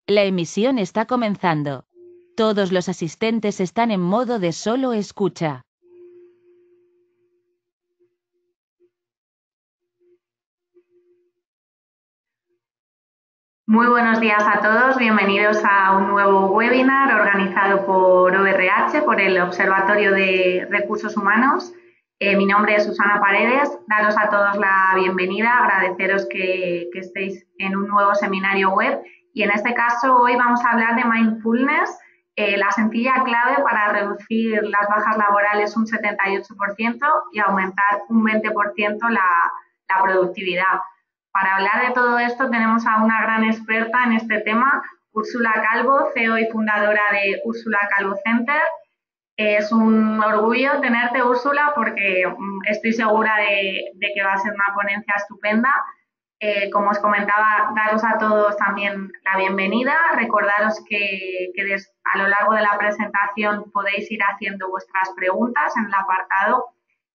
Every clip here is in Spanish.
La emisión está comenzando. Todos los asistentes están en modo de solo escucha. Muy buenos días a todos, bienvenidos a un nuevo webinar organizado por ORH, por el Observatorio de Recursos Humanos. Mi nombre es Susana Paredes, daros a todos la bienvenida, agradeceros que estéis en un nuevo seminario web y en este caso hoy vamos a hablar de mindfulness, la sencilla clave para reducir las bajas laborales un 78% y aumentar un 20% la productividad. Para hablar de todo esto tenemos a una gran experta en este tema, Úrsula Calvo, CEO y fundadora de Úrsula Calvo Center. Es un orgullo tenerte, Úrsula, porque estoy segura de que va a ser una ponencia estupenda. Como os comentaba, daros a todos también la bienvenida. Recordaros que a lo largo de la presentación podéis ir haciendo vuestras preguntas en el apartado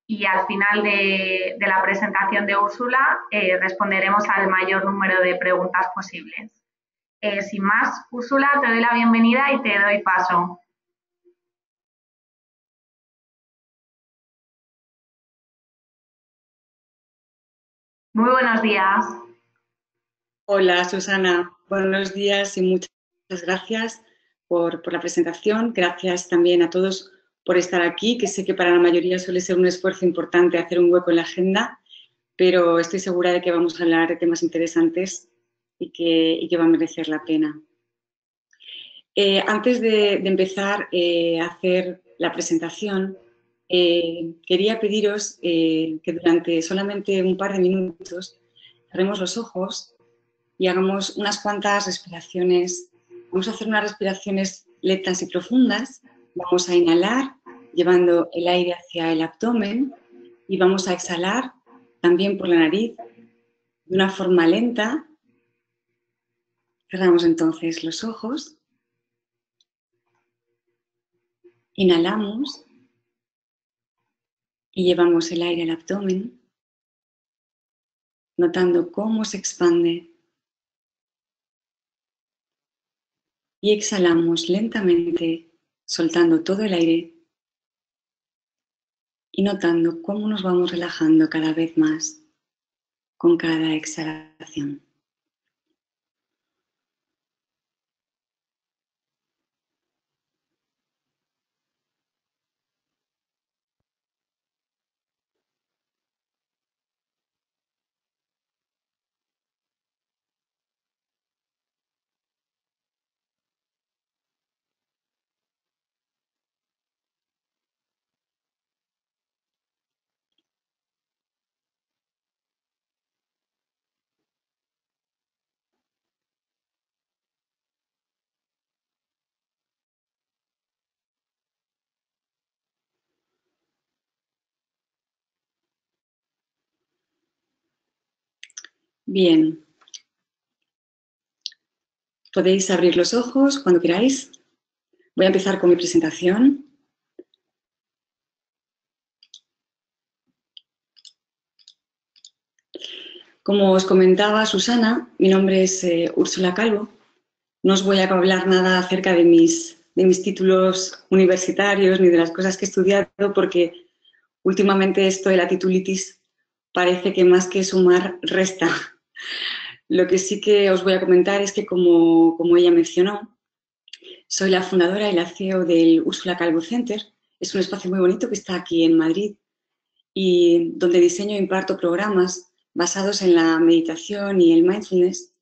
y al final de la presentación de Úrsula responderemos al mayor número de preguntas posibles. Sin más, Úrsula, te doy la bienvenida y te doy paso. Muy buenos días. Hola, Susana. Buenos días y muchas gracias por la presentación. Gracias también a todos por estar aquí, que sé que para la mayoría suele ser un esfuerzo importante hacer un hueco en la agenda, pero estoy segura de que vamos a hablar de temas interesantes y que va a merecer la pena. Antes de empezar a hacer la presentación, quería pediros que durante solamente un par de minutos cerremos los ojos y hagamos unas cuantas respiraciones. Vamos a hacer unas respiraciones lentas y profundas. Vamos a inhalar llevando el aire hacia el abdomen y vamos a exhalar también por la nariz de una forma lenta. Cerramos entonces los ojos. Inhalamos y llevamos el aire al abdomen, notando cómo se expande. Y exhalamos lentamente, soltando todo el aire y notando cómo nos vamos relajando cada vez más con cada exhalación. Bien, podéis abrir los ojos cuando queráis. Voy a empezar con mi presentación. Como os comentaba Susana, mi nombre es Úrsula Calvo. No os voy a hablar nada acerca de mis títulos universitarios ni de las cosas que he estudiado, porque últimamente esto de la titulitis parece que más que sumar, resta. Lo que sí que os voy a comentar es que, como ella mencionó, soy la fundadora y la CEO del Úrsula Calvo Center. Es un espacio muy bonito que está aquí en Madrid y donde diseño e imparto programas basados en la meditación y el mindfulness,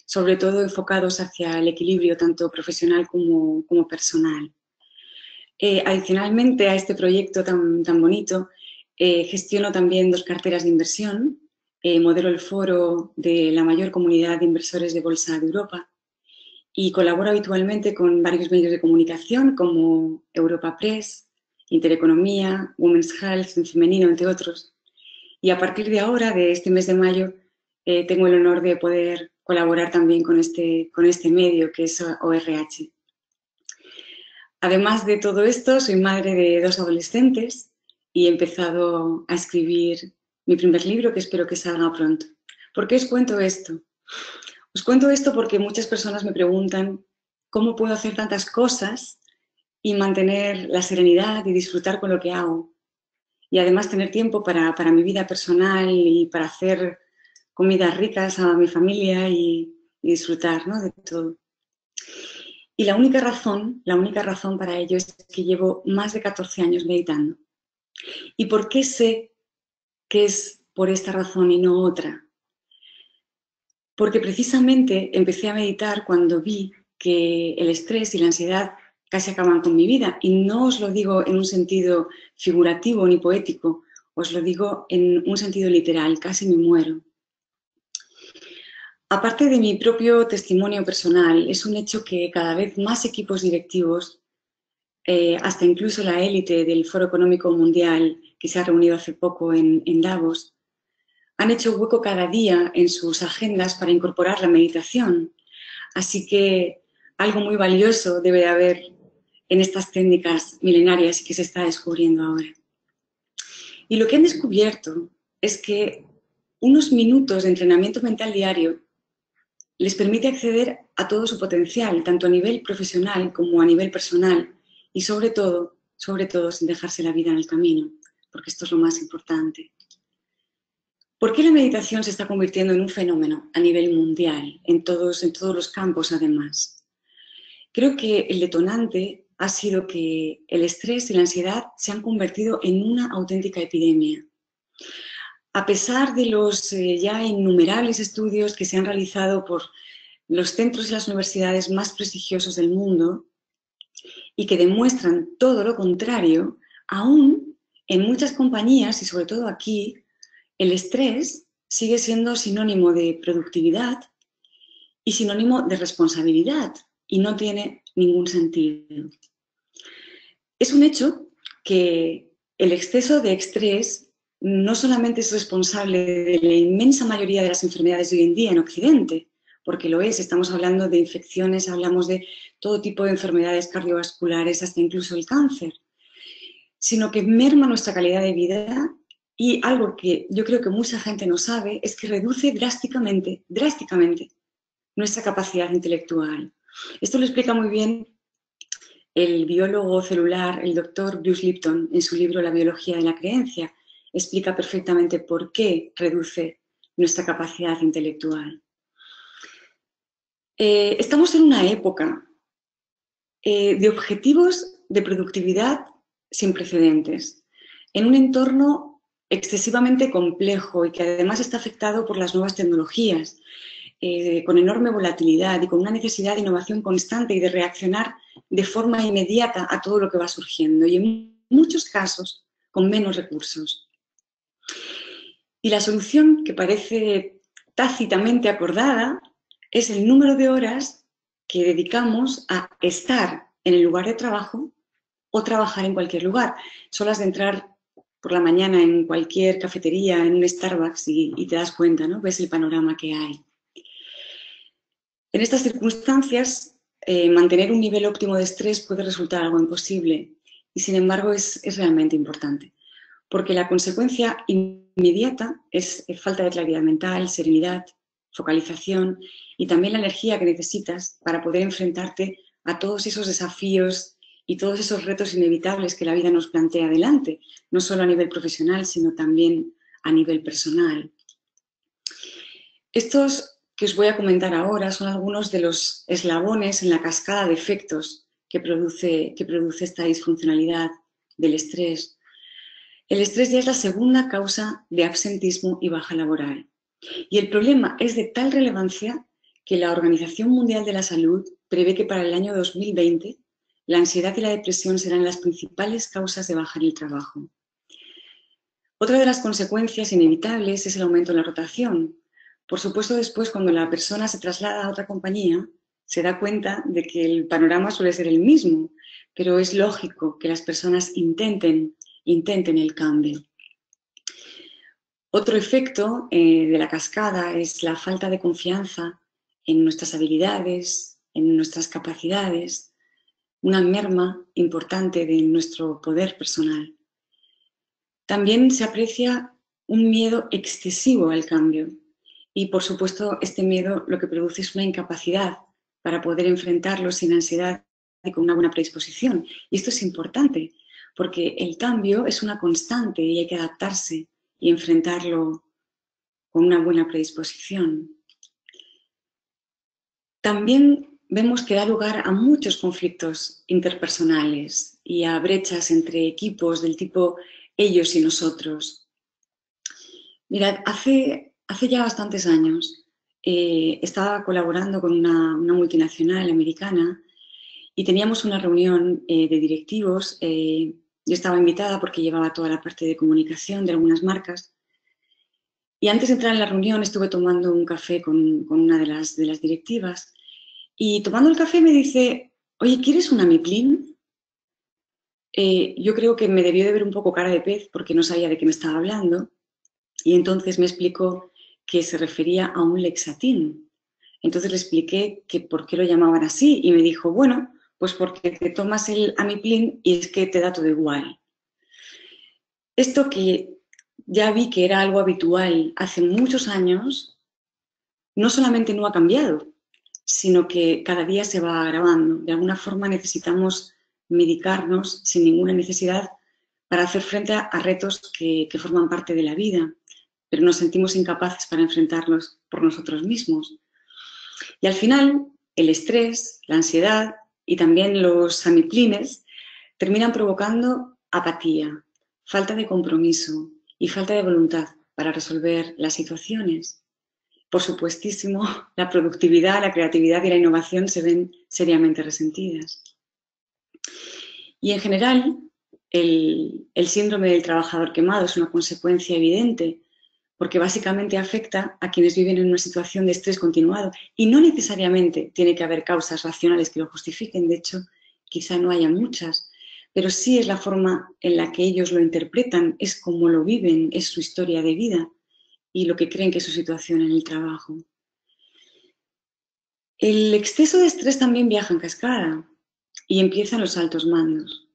sobre todo enfocados hacia el equilibrio tanto profesional como personal. Adicionalmente a este proyecto tan bonito, gestiono también 2 carteras de inversión, modelo el foro de la mayor comunidad de inversores de bolsa de Europa y colaboro habitualmente con varios medios de comunicación como Europa Press, Intereconomía, Women's Health en femenino, entre otros. Y a partir de ahora, de este mes de mayo, tengo el honor de poder colaborar también con este medio que es ORH. Además de todo esto, soy madre de 2 adolescentes y he empezado a escribir mi primer libro, que espero que salga pronto. ¿Por qué os cuento esto? Os cuento esto porque muchas personas me preguntan cómo puedo hacer tantas cosas y mantener la serenidad y disfrutar con lo que hago. Y además tener tiempo para mi vida personal y para hacer comidas ricas a mi familia y disfrutar, ¿no?, de todo. Y la única razón para ello es que llevo más de 14 años meditando. ¿Y por qué sé que es por esta razón y no otra? Porque precisamente empecé a meditar cuando vi que el estrés y la ansiedad casi acaban con mi vida. Y no os lo digo en un sentido figurativo ni poético, os lo digo en un sentido literal, casi me muero. Aparte de mi propio testimonio personal, es un hecho que cada vez más equipos directivos, hasta incluso la élite del Foro Económico Mundial, que se ha reunido hace poco en Davos, han hecho hueco cada día en sus agendas para incorporar la meditación. Así que algo muy valioso debe de haber en estas técnicas milenarias que se está descubriendo ahora. Y lo que han descubierto es que unos minutos de entrenamiento mental diario les permite acceder a todo su potencial, tanto a nivel profesional como a nivel personal, y sobre todo sin dejarse la vida en el camino, porque esto es lo más importante. ¿Por qué la meditación se está convirtiendo en un fenómeno a nivel mundial, en todos los campos además? Creo que el detonante ha sido que el estrés y la ansiedad se han convertido en una auténtica epidemia. A pesar de los ya innumerables estudios que se han realizado por los centros y las universidades más prestigiosos del mundo y que demuestran todo lo contrario, aún en muchas compañías y sobre todo aquí, el estrés sigue siendo sinónimo de productividad y sinónimo de responsabilidad y no tiene ningún sentido. Es un hecho que el exceso de estrés no solamente es responsable de la inmensa mayoría de las enfermedades de hoy en día en Occidente, porque lo es, estamos hablando de infecciones, hablamos de todo tipo de enfermedades cardiovasculares, hasta incluso el cáncer, sino que merma nuestra calidad de vida y algo que yo creo que mucha gente no sabe es que reduce drásticamente nuestra capacidad intelectual. Esto lo explica muy bien el biólogo celular, el doctor Bruce Lipton, en su libro La biología de la creencia. Explica perfectamente por qué reduce nuestra capacidad intelectual. Estamos en una época de objetivos de productividad sin precedentes, en un entorno excesivamente complejo y que además está afectado por las nuevas tecnologías, con enorme volatilidad y con una necesidad de innovación constante y de reaccionar de forma inmediata a todo lo que va surgiendo y en muchos casos con menos recursos. Y la solución, que parece tácitamente acordada, es el número de horas que dedicamos a estar en el lugar de trabajo o trabajar en cualquier lugar. Son las de entrar por la mañana en cualquier cafetería, en un Starbucks y te das cuenta, ¿no? Ves el panorama que hay. En estas circunstancias, mantener un nivel óptimo de estrés puede resultar algo imposible y, sin embargo, es realmente importante, porque la consecuencia inmediata es falta de claridad mental, serenidad, focalización y también la energía que necesitas para poder enfrentarte a todos esos desafíos y todos esos retos inevitables que la vida nos plantea delante, no solo a nivel profesional, sino también a nivel personal. Estos que os voy a comentar ahora son algunos de los eslabones en la cascada de efectos que produce esta disfuncionalidad del estrés. El estrés ya es la segunda causa de absentismo y baja laboral. Y el problema es de tal relevancia que la Organización Mundial de la Salud prevé que para el año 2020 la ansiedad y la depresión serán las principales causas de baja en el trabajo. Otra de las consecuencias inevitables es el aumento en la rotación. Por supuesto, después, cuando la persona se traslada a otra compañía, se da cuenta de que el panorama suele ser el mismo, pero es lógico que las personas intenten el cambio. Otro efecto de la cascada es la falta de confianza en nuestras habilidades, en nuestras capacidades, una merma importante de nuestro poder personal. También se aprecia un miedo excesivo al cambio Y, por supuesto, este miedo lo que produce es una incapacidad para poder enfrentarlo sin ansiedad y con una buena predisposición. Y esto es importante, porque el cambio es una constante y hay que adaptarse y enfrentarlo con una buena predisposición. También vemos que da lugar a muchos conflictos interpersonales y a brechas entre equipos del tipo ellos y nosotros. Mirad, hace ya bastantes años estaba colaborando con una multinacional americana y teníamos una reunión de directivos. Yo estaba invitada porque llevaba toda la parte de comunicación de algunas marcas. Y antes de entrar en la reunión estuve tomando un café con una de las directivas y tomando el café me dice, oye, ¿quieres una Miplin? Yo creo que me debió de ver un poco cara de pez porque no sabía de qué me estaba hablando y entonces me explicó que se refería a un Lexatin. Entonces le expliqué que por qué lo llamaban así y me dijo, bueno, pues porque te tomas el Amiplin y es que te da todo igual. Esto que ya vi que era algo habitual hace muchos años, no solamente no ha cambiado, sino que cada día se va agravando. De alguna forma necesitamos medicarnos sin ninguna necesidad para hacer frente a retos que forman parte de la vida, pero nos sentimos incapaces para enfrentarlos por nosotros mismos. Y al final, el estrés, la ansiedad y también los amiplines terminan provocando apatía, falta de compromiso y falta de voluntad para resolver las situaciones. Por supuestísimo, la productividad, la creatividad y la innovación se ven seriamente resentidas. Y en general, el síndrome del trabajador quemado es una consecuencia evidente porque básicamente afecta a quienes viven en una situación de estrés continuado y no necesariamente tiene que haber causas racionales que lo justifiquen, de hecho, quizá no haya muchas, pero sí es la forma en la que ellos lo interpretan, es como lo viven, es su historia de vida y lo que creen que es su situación en el trabajo. El exceso de estrés también viaja en cascada y empiezan los altos mandos.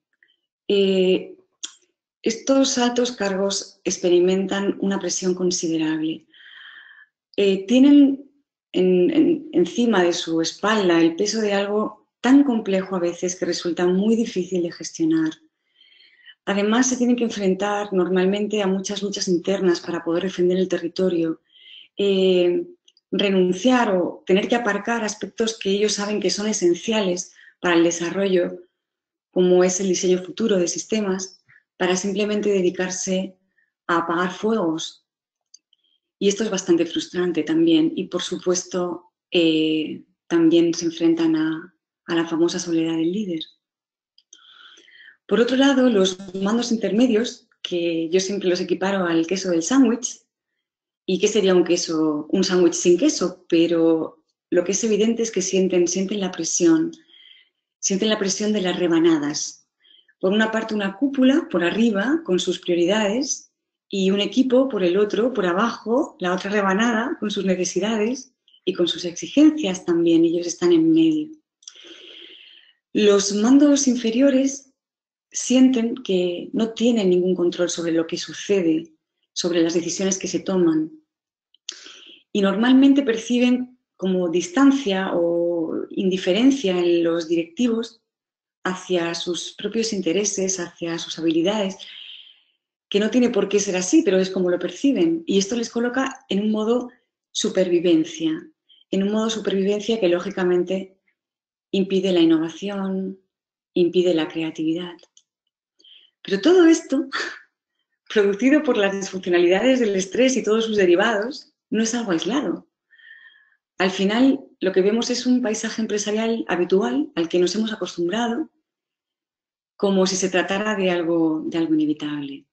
Estos altos cargos experimentan una presión considerable. Tienen encima de su espalda el peso de algo tan complejo a veces que resulta muy difícil de gestionar. Además, se tienen que enfrentar normalmente a muchas luchas internas para poder defender el territorio, renunciar o tener que aparcar aspectos que ellos saben que son esenciales para el desarrollo, como es el diseño futuro de sistemas, para simplemente dedicarse a apagar fuegos. Y esto es bastante frustrante también. Y, por supuesto, también se enfrentan a la famosa soledad del líder. Por otro lado, los mandos intermedios, que yo siempre los equiparo al queso del sándwich, ¿y qué sería un sándwich sin queso? Pero lo que es evidente es que sienten la presión de las rebanadas. Por una parte, una cúpula por arriba con sus prioridades y un equipo por el otro, por abajo, la otra rebanada con sus necesidades y con sus exigencias también. Ellos están en medio. Los mandos inferiores sienten que no tienen ningún control sobre lo que sucede, sobre las decisiones que se toman. Y normalmente perciben como distancia o indiferencia en los directivos hacia sus propios intereses, hacia sus habilidades, que no tiene por qué ser así, pero es como lo perciben. Y esto les coloca en un modo supervivencia que lógicamente impide la innovación, impide la creatividad. Pero todo esto, producido por las disfuncionalidades del estrés y todos sus derivados, no es algo aislado. Al final, lo que vemos es un paisaje empresarial habitual al que nos hemos acostumbrado, como si se tratara de algo inevitable.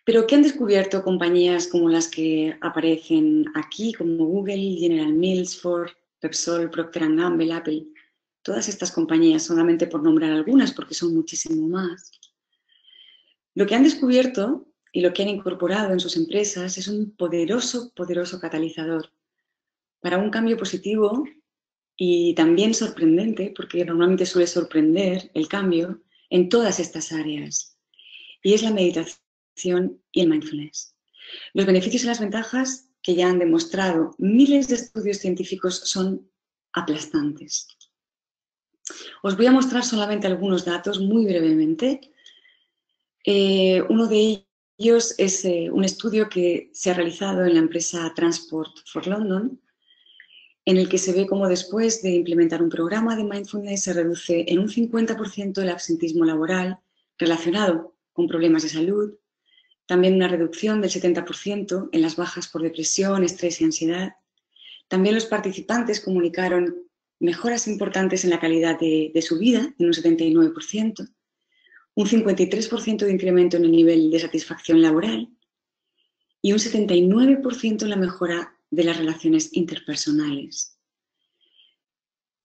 Pero ¿qué han descubierto compañías como las que aparecen aquí, como Google, General Mills, Ford, Repsol, Procter & Gamble, Apple? Todas estas compañías, solamente por nombrar algunas, porque son muchísimo más. Lo que han descubierto y lo que han incorporado en sus empresas es un poderoso catalizador para un cambio positivo y también sorprendente, porque normalmente suele sorprender el cambio en todas estas áreas. Y es la meditación y el mindfulness. Los beneficios y las ventajas que ya han demostrado miles de estudios científicos son aplastantes. Os voy a mostrar solamente algunos datos muy brevemente. Uno de ellos es un estudio que se ha realizado en la empresa Transport for London, en el que se ve cómo después de implementar un programa de mindfulness se reduce en un 50% el absentismo laboral relacionado con problemas de salud, también una reducción del 70% en las bajas por depresión, estrés y ansiedad. También los participantes comunicaron mejoras importantes en la calidad de su vida, en un 79%, un 53% de incremento en el nivel de satisfacción laboral y un 79% en la mejora de las relaciones interpersonales.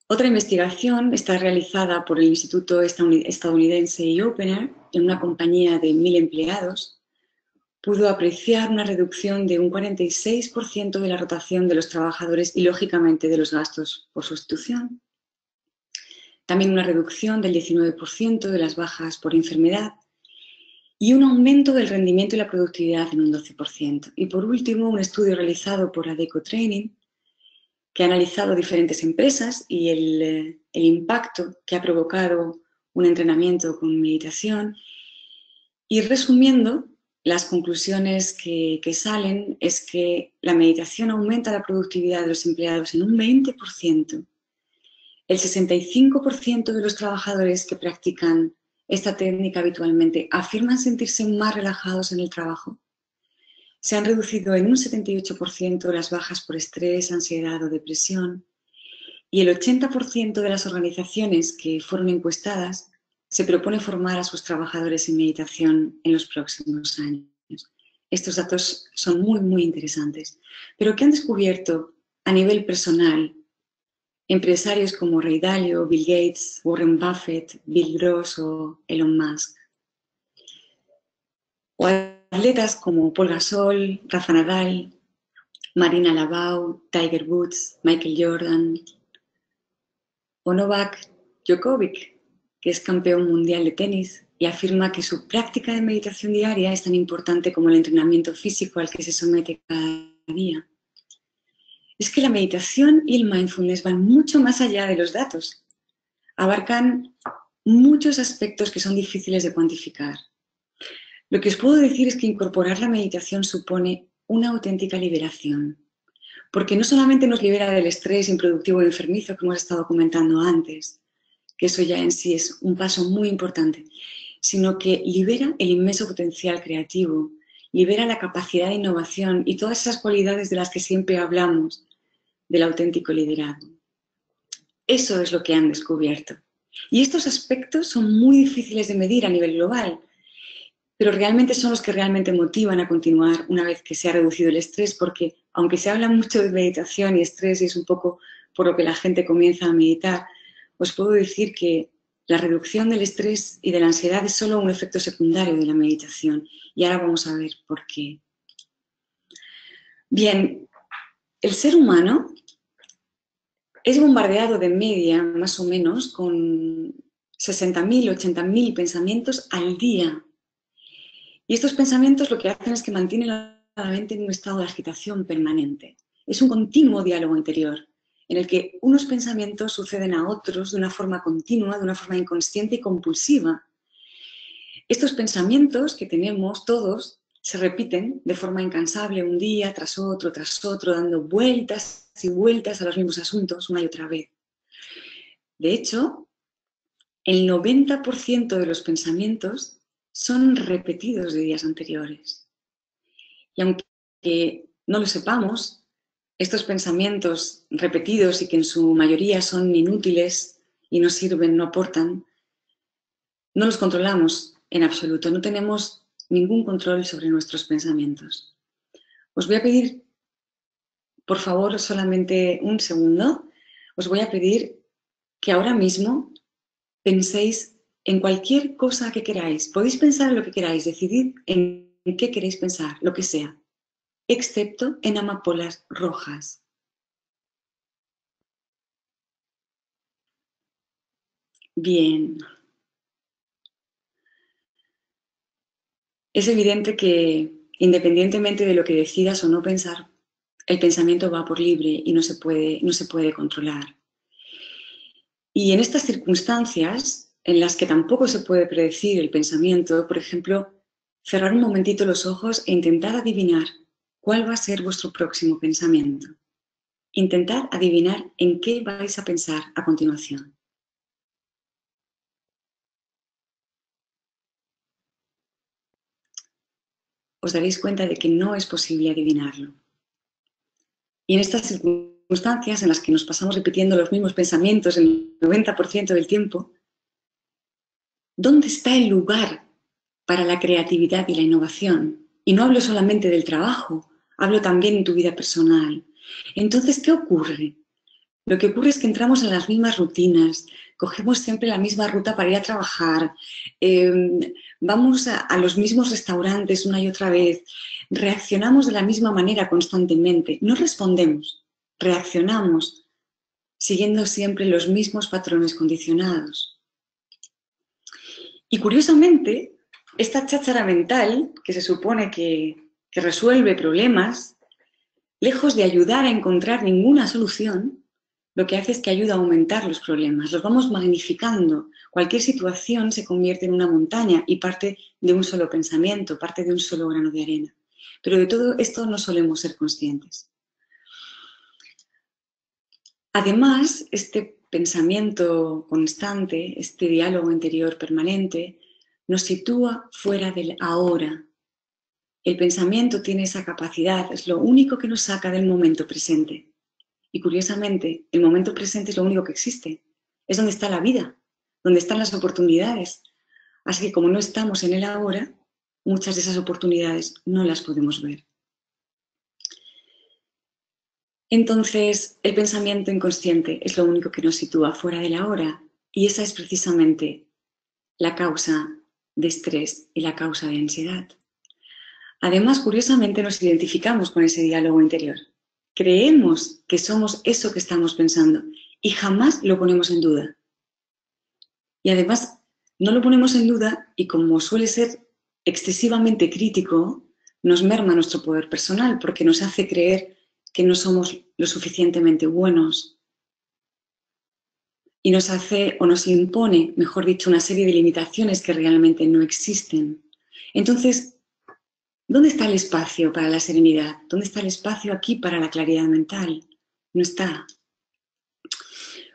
Otra investigación está realizada por el Instituto Estadounidense eOpener en una compañía de 1.000 empleados. Pudo apreciar una reducción de un 46% de la rotación de los trabajadores y, lógicamente, de los gastos por sustitución. También una reducción del 19% de las bajas por enfermedad y un aumento del rendimiento y la productividad en un 12%. Y por último, un estudio realizado por Adecco Training que ha analizado diferentes empresas y el impacto que ha provocado un entrenamiento con meditación. Y resumiendo, las conclusiones que salen es que la meditación aumenta la productividad de los empleados en un 20%. El 65% de los trabajadores que practican esta técnica habitualmente afirman sentirse más relajados en el trabajo. Se han reducido en un 78% las bajas por estrés, ansiedad o depresión, y el 80% de las organizaciones que fueron encuestadas se propone formar a sus trabajadores en meditación en los próximos años. Estos datos son muy, muy interesantes. Pero ¿qué han descubierto a nivel personal empresarios como Ray Dalio, Bill Gates, Warren Buffett, Bill Gross o Elon Musk? O atletas como Paul Gasol, Rafa Nadal, Marina Labau, Tiger Woods, Michael Jordan o Novak Djokovic, que es campeón mundial de tenis y afirma que su práctica de meditación diaria es tan importante como el entrenamiento físico al que se somete cada día. Es que la meditación y el mindfulness van mucho más allá de los datos. Abarcan muchos aspectos que son difíciles de cuantificar. Lo que os puedo decir es que incorporar la meditación supone una auténtica liberación, porque no solamente nos libera del estrés improductivo y enfermizo que hemos estado comentando antes, que eso ya en sí es un paso muy importante, sino que libera el inmenso potencial creativo, libera la capacidad de innovación y todas esas cualidades de las que siempre hablamos del auténtico liderazgo. Eso es lo que han descubierto. Y estos aspectos son muy difíciles de medir a nivel global, pero realmente son los que realmente motivan a continuar una vez que se ha reducido el estrés, porque aunque se habla mucho de meditación y estrés y es un poco por lo que la gente comienza a meditar, os puedo decir que la reducción del estrés y de la ansiedad es solo un efecto secundario de la meditación. Y ahora vamos a ver por qué. Bien, el ser humano es bombardeado de media, más o menos, con 60.000, 80.000 pensamientos al día. Y estos pensamientos lo que hacen es que mantienen la mente en un estado de agitación permanente. Es un continuo diálogo interior en el que unos pensamientos suceden a otros de una forma continua, de una forma inconsciente y compulsiva. Estos pensamientos que tenemos todos se repiten de forma incansable un día tras otro, dando vueltas y vueltas a los mismos asuntos una y otra vez. De hecho, el 90% de los pensamientos son repetidos de días anteriores. Y aunque no lo sepamos, estos pensamientos repetidos y que en su mayoría son inútiles y no sirven, no aportan, no los controlamos en absoluto, no tenemos ningún control sobre nuestros pensamientos. Os voy a pedir, por favor, solamente un segundo, os voy a pedir que ahora mismo penséis en cualquier cosa que queráis. Podéis pensar en lo que queráis, decidid en qué queréis pensar, lo que sea, excepto en amapolas rojas. Bien. Es evidente que Independientemente de lo que decidas o no pensar, el pensamiento va por libre y no se puede controlar. Y en estas circunstancias, en las que tampoco se puede predecir el pensamiento, por ejemplo, cerrar un momentito los ojos e intentar adivinar cuál va a ser vuestro próximo pensamiento. Intentad adivinar en qué vais a pensar a continuación. Os daréis cuenta de que no es posible adivinarlo. Y en estas circunstancias en las que nos pasamos repitiendo los mismos pensamientos el 90% del tiempo, ¿dónde está el lugar para la creatividad y la innovación? Y no hablo solamente del trabajo, hablo también en tu vida personal. Entonces, ¿qué ocurre? Lo que ocurre es que entramos en las mismas rutinas, cogemos siempre la misma ruta para ir a trabajar, vamos a los mismos restaurantes una y otra vez, reaccionamos de la misma manera constantemente, no respondemos, reaccionamos siguiendo siempre los mismos patrones condicionados. Y curiosamente, esta cháchara mental, que se supone que resuelve problemas, lejos de ayudar a encontrar ninguna solución, lo que hace es que ayuda a aumentar los problemas, los vamos magnificando. Cualquier situación se convierte en una montaña y parte de un solo pensamiento, parte de un solo grano de arena. Pero de todo esto no solemos ser conscientes. Además, este pensamiento constante, este diálogo interior permanente, nos sitúa fuera del ahora. El pensamiento tiene esa capacidad, es lo único que nos saca del momento presente. Y curiosamente, el momento presente es lo único que existe. Es donde está la vida, donde están las oportunidades. Así que como no estamos en el ahora, muchas de esas oportunidades no las podemos ver. Entonces, el pensamiento inconsciente es lo único que nos sitúa fuera del ahora. Y esa es precisamente la causa de estrés y la causa de ansiedad. Además, curiosamente, nos identificamos con ese diálogo interior. Creemos que somos eso que estamos pensando y jamás lo ponemos en duda. Y además no lo ponemos en duda y como suele ser excesivamente crítico, nos merma nuestro poder personal porque nos hace creer que no somos lo suficientemente buenos y nos hace o nos impone, mejor dicho, una serie de limitaciones que realmente no existen. Entonces, ¿dónde está el espacio para la serenidad? ¿Dónde está el espacio aquí para la claridad mental? No está.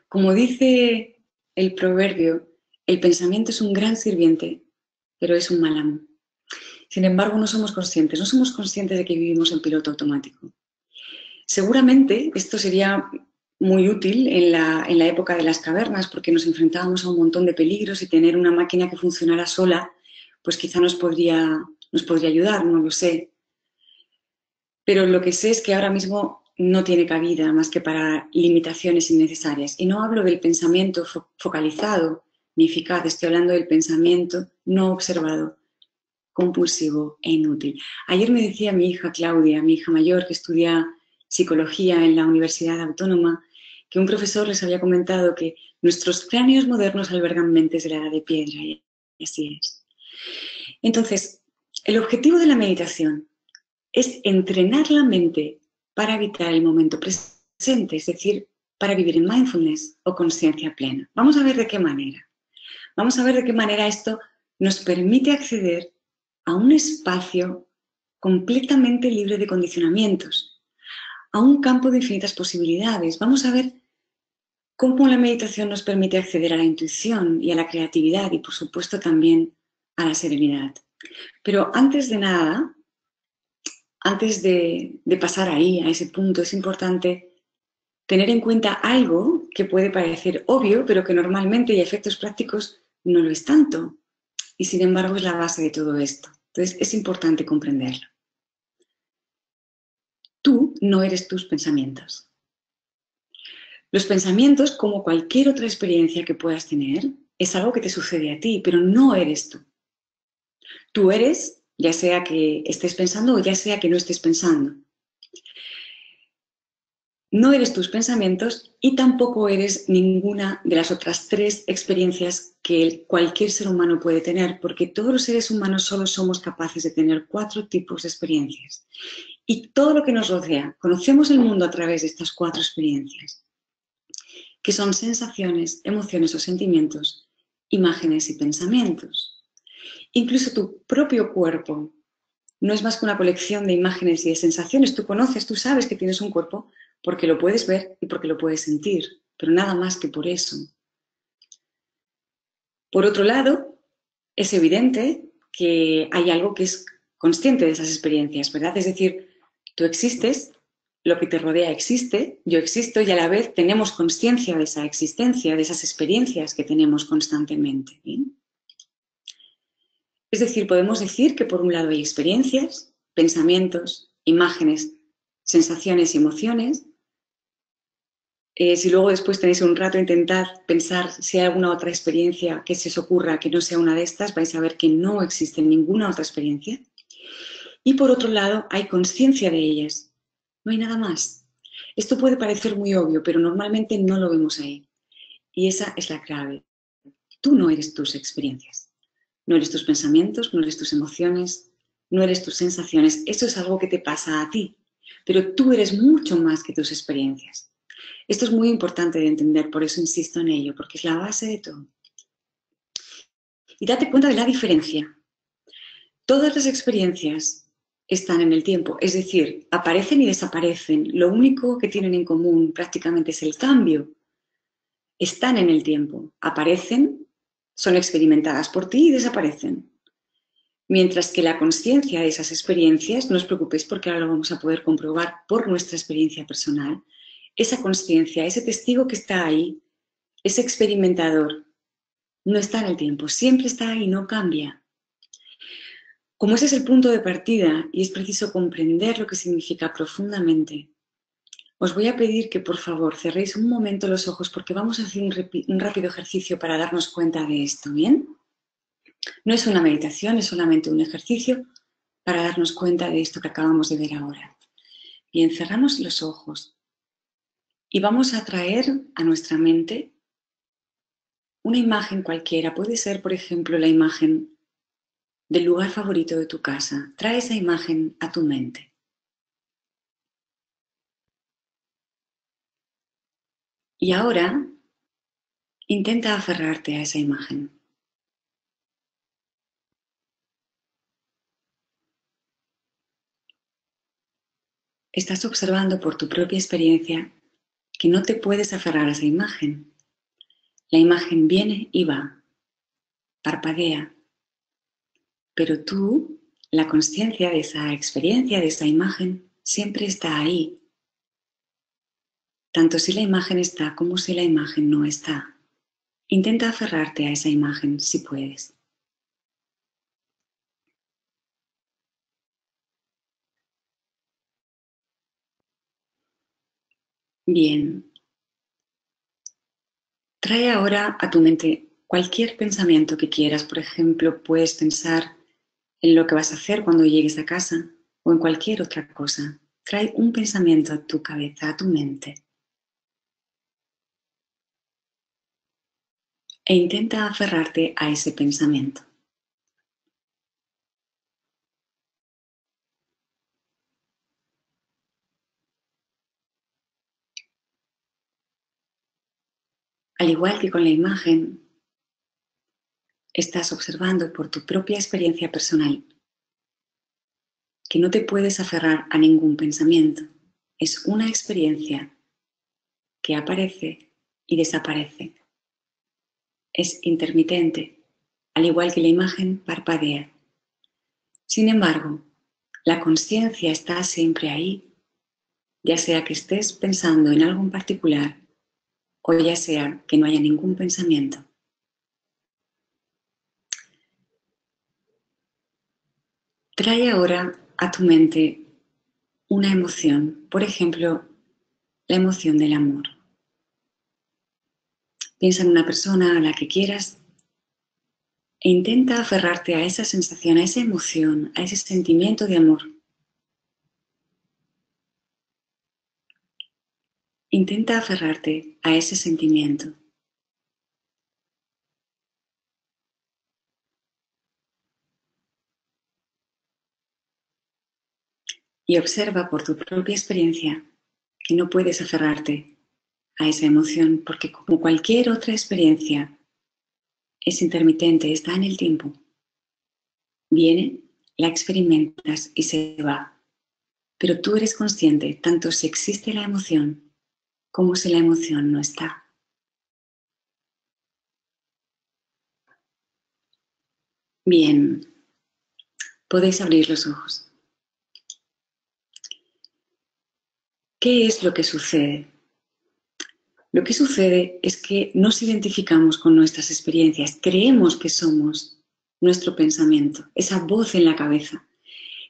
Como dice el proverbio, el pensamiento es un gran sirviente, pero es un mal amo. Sin embargo, no somos conscientes de que vivimos en piloto automático. Seguramente esto sería muy útil en la época de las cavernas porque nos enfrentábamos a un montón de peligros y tener una máquina que funcionara sola, pues quizá nos podría ayudar, no lo sé. Pero lo que sé es que ahora mismo no tiene cabida más que para limitaciones innecesarias. Y no hablo del pensamiento focalizado ni eficaz, estoy hablando del pensamiento no observado, compulsivo e inútil. Ayer me decía mi hija Claudia, mi hija mayor, que estudia psicología en la Universidad Autónoma, que un profesor les había comentado que nuestros cráneos modernos albergan mentes de la edad de piedra, y así es. Entonces, el objetivo de la meditación es entrenar la mente para evitar el momento presente, es decir, para vivir en mindfulness o conciencia plena. Vamos a ver de qué manera. Vamos a ver de qué manera esto nos permite acceder a un espacio completamente libre de condicionamientos, a un campo de infinitas posibilidades. Vamos a ver cómo la meditación nos permite acceder a la intuición y a la creatividad y, por supuesto, también a la serenidad. Pero antes de nada, antes de pasar ahí, a ese punto, es importante tener en cuenta algo que puede parecer obvio, pero que normalmente y a efectos prácticos no lo es tanto. Y sin embargo es la base de todo esto. Entonces es importante comprenderlo. Tú no eres tus pensamientos. Los pensamientos, como cualquier otra experiencia que puedas tener, es algo que te sucede a ti, pero no eres tú. Tú eres, ya sea que estés pensando o ya sea que no estés pensando. no eres tus pensamientos y tampoco eres ninguna de las otras 3 experiencias que cualquier ser humano puede tener, porque todos los seres humanos solo somos capaces de tener 4 tipos de experiencias. Y todo lo que nos rodea, conocemos el mundo a través de estas 4 experiencias, que son sensaciones, emociones o sentimientos, imágenes y pensamientos. Incluso tu propio cuerpo no es más que una colección de imágenes y de sensaciones. Tú conoces, tú sabes que tienes un cuerpo porque lo puedes ver y porque lo puedes sentir, pero nada más que por eso. Por otro lado, es evidente que hay algo que es consciente de esas experiencias, ¿verdad? Es decir, tú existes, lo que te rodea existe, yo existo y a la vez tenemos conciencia de esa existencia, de esas experiencias que tenemos constantemente, ¿bien? Es decir, podemos decir que por un lado hay experiencias, pensamientos, imágenes, sensaciones y emociones. Si luego después tenéis un rato, intentad pensar si hay alguna otra experiencia que se os ocurra que no sea una de estas, vais a ver que no existe ninguna otra experiencia. Y por otro lado, hay conciencia de ellas. No hay nada más. Esto puede parecer muy obvio, pero normalmente no lo vemos ahí. Y esa es la clave. Tú no eres tus experiencias. No eres tus pensamientos, no eres tus emociones, no eres tus sensaciones. Eso es algo que te pasa a ti. Pero tú eres mucho más que tus experiencias. Esto es muy importante de entender, por eso insisto en ello, porque es la base de todo. Y date cuenta de la diferencia. Todas las experiencias están en el tiempo, es decir, aparecen y desaparecen. Lo único que tienen en común prácticamente es el cambio. Están en el tiempo, aparecen, son experimentadas por ti y desaparecen. Mientras que la consciencia de esas experiencias, no os preocupéis porque ahora lo vamos a poder comprobar por nuestra experiencia personal, esa consciencia, ese testigo que está ahí, ese experimentador, no está en el tiempo, siempre está ahí, no cambia. Como ese es el punto de partida y es preciso comprender lo que significa profundamente, os voy a pedir que por favor cerréis un momento los ojos porque vamos a hacer un rápido ejercicio para darnos cuenta de esto, ¿bien? No es una meditación, es solamente un ejercicio para darnos cuenta de esto que acabamos de ver ahora. Bien, cerramos los ojos y vamos a traer a nuestra mente una imagen cualquiera. Puede ser, por ejemplo, la imagen del lugar favorito de tu casa. Trae esa imagen a tu mente. Y ahora intenta aferrarte a esa imagen. Estás observando por tu propia experiencia que no te puedes aferrar a esa imagen. La imagen viene y va, parpadea, pero tú, la consciencia de esa experiencia, de esa imagen, siempre está ahí. Tanto si la imagen está como si la imagen no está. Intenta aferrarte a esa imagen si puedes. Bien. Trae ahora a tu mente cualquier pensamiento que quieras. Por ejemplo, puedes pensar en lo que vas a hacer cuando llegues a casa o en cualquier otra cosa. Trae un pensamiento a tu cabeza, a tu mente. E intenta aferrarte a ese pensamiento. Al igual que con la imagen, estás observando por tu propia experiencia personal que no te puedes aferrar a ningún pensamiento. Es una experiencia que aparece y desaparece. Es intermitente, al igual que la imagen parpadea. Sin embargo, la conciencia está siempre ahí, ya sea que estés pensando en algo en particular o ya sea que no haya ningún pensamiento. Trae ahora a tu mente una emoción, por ejemplo, la emoción del amor. Piensa en una persona a la que quieras e intenta aferrarte a esa sensación, a esa emoción, a ese sentimiento de amor. Intenta aferrarte a ese sentimiento. Y observa por tu propia experiencia que no puedes aferrarte a esa emoción porque como cualquier otra experiencia es intermitente, está en el tiempo. Viene, la experimentas y se va. Pero tú eres consciente tanto si existe la emoción como si la emoción no está. Bien, podéis abrir los ojos. ¿Qué es lo que sucede? Lo que sucede es que nos identificamos con nuestras experiencias, creemos que somos nuestro pensamiento, esa voz en la cabeza.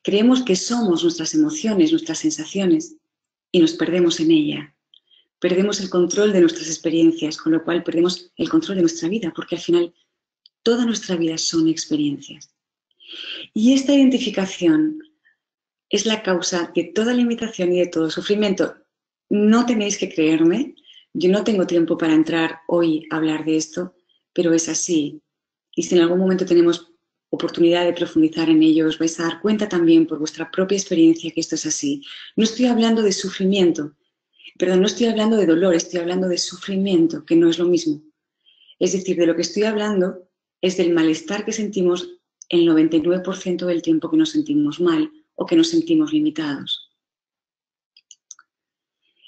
Creemos que somos nuestras emociones, nuestras sensaciones y nos perdemos en ella. Perdemos el control de nuestras experiencias, con lo cual perdemos el control de nuestra vida, porque al final toda nuestra vida son experiencias. Y esta identificación es la causa de toda limitación y de todo sufrimiento. No tenéis que creerme, yo no tengo tiempo para entrar hoy a hablar de esto, pero es así. Y si en algún momento tenemos oportunidad de profundizar en ello, os vais a dar cuenta también por vuestra propia experiencia que esto es así. No estoy hablando de sufrimiento, perdón, no estoy hablando de dolor, estoy hablando de sufrimiento, que no es lo mismo. Es decir, de lo que estoy hablando es del malestar que sentimos el 99% del tiempo que nos sentimos mal o que nos sentimos limitados.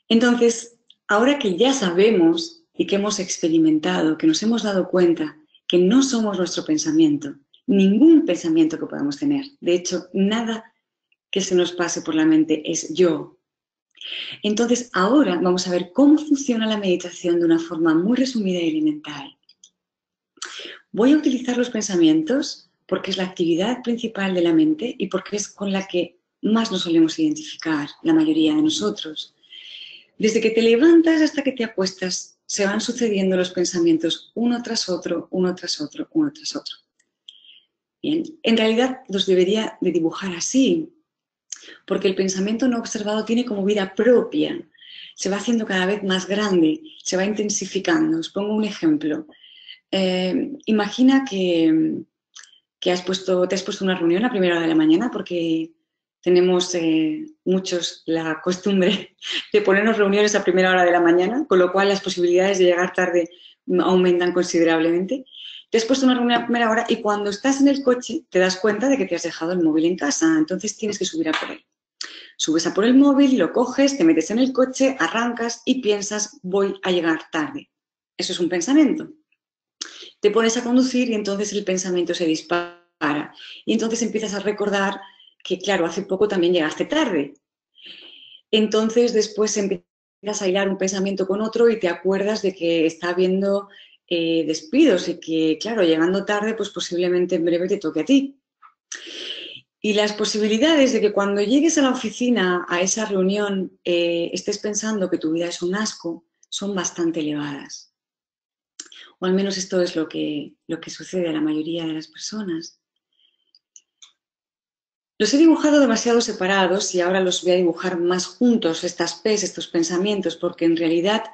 Entonces, ahora que ya sabemos y que hemos experimentado, que nos hemos dado cuenta que no somos nuestro pensamiento, ningún pensamiento que podamos tener, de hecho, nada que se nos pase por la mente es yo. Entonces, ahora vamos a ver cómo funciona la meditación de una forma muy resumida y elemental. Voy a utilizar los pensamientos porque es la actividad principal de la mente y porque es con la que más nos solemos identificar, la mayoría de nosotros. Desde que te levantas hasta que te acuestas, se van sucediendo los pensamientos uno tras otro, uno tras otro, uno tras otro. Bien, en realidad los debería de dibujar así, porque el pensamiento no observado tiene como vida propia, se va haciendo cada vez más grande, se va intensificando. Os pongo un ejemplo. Imagina que te has puesto una reunión a primera hora de la mañana porque tenemos muchos la costumbre de ponernos reuniones a primera hora de la mañana, con lo cual las posibilidades de llegar tarde aumentan considerablemente. Te has puesto una reunión a primera hora y cuando estás en el coche te das cuenta de que te has dejado el móvil en casa, entonces tienes que subir a por él. Subes a por el móvil, lo coges, te metes en el coche, arrancas y piensas voy a llegar tarde. Eso es un pensamiento. Te pones a conducir y entonces el pensamiento se dispara. Y entonces empiezas a recordar que, claro, hace poco también llegaste tarde. Entonces después empiezas a hilar un pensamiento con otro y te acuerdas de que está habiendo despidos y que, claro, llegando tarde, pues posiblemente en breve te toque a ti. Y las posibilidades de que cuando llegues a la oficina, a esa reunión, estés pensando que tu vida es un asco, son bastante elevadas. O al menos esto es lo que sucede a la mayoría de las personas. Los he dibujado demasiado separados y ahora los voy a dibujar más juntos, estas P's, estos pensamientos, porque en realidad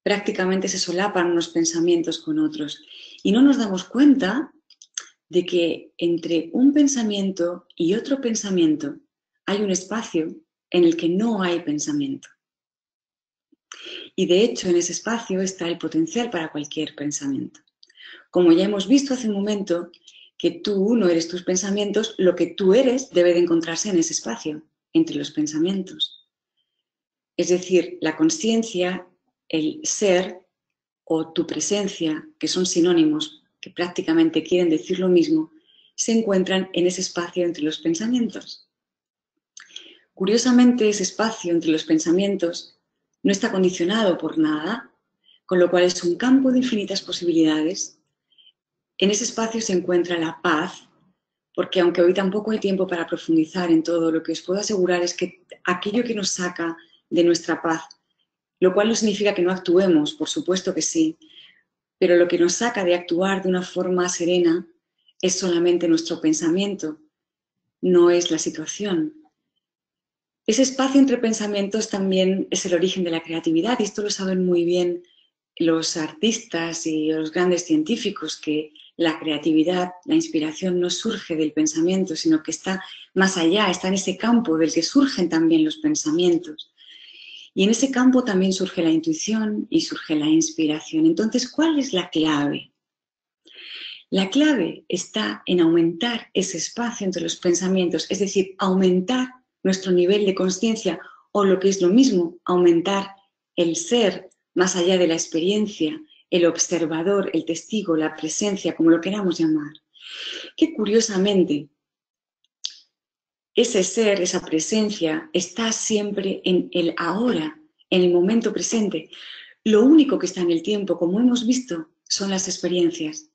prácticamente se solapan unos pensamientos con otros. Y no nos damos cuenta de que entre un pensamiento y otro pensamiento hay un espacio en el que no hay pensamiento. Y de hecho en ese espacio está el potencial para cualquier pensamiento. Como ya hemos visto hace un momento, que tú no eres tus pensamientos, lo que tú eres debe de encontrarse en ese espacio, entre los pensamientos. Es decir, la consciencia, el ser o tu presencia, que son sinónimos, que prácticamente quieren decir lo mismo, se encuentran en ese espacio entre los pensamientos. Curiosamente, ese espacio entre los pensamientos no está condicionado por nada, con lo cual es un campo de infinitas posibilidades. En ese espacio se encuentra la paz, porque aunque hoy tampoco hay tiempo para profundizar en todo, lo que os puedo asegurar es que aquello que nos saca de nuestra paz, lo cual no significa que no actuemos, por supuesto que sí, pero lo que nos saca de actuar de una forma serena es solamente nuestro pensamiento, no es la situación. Ese espacio entre pensamientos también es el origen de la creatividad, y esto lo saben muy bien los artistas y los grandes científicos, que la creatividad, la inspiración no surge del pensamiento, sino que está más allá, está en ese campo del que surgen también los pensamientos. Y en ese campo también surge la intuición y surge la inspiración. Entonces, ¿cuál es la clave? La clave está en aumentar ese espacio entre los pensamientos, es decir, aumentar nuestro nivel de conciencia, o lo que es lo mismo, aumentar el ser más allá de la experiencia, el observador, el testigo, la presencia, como lo queramos llamar. Que curiosamente, ese ser, esa presencia, está siempre en el ahora, en el momento presente. Lo único que está en el tiempo, como hemos visto, son las experiencias.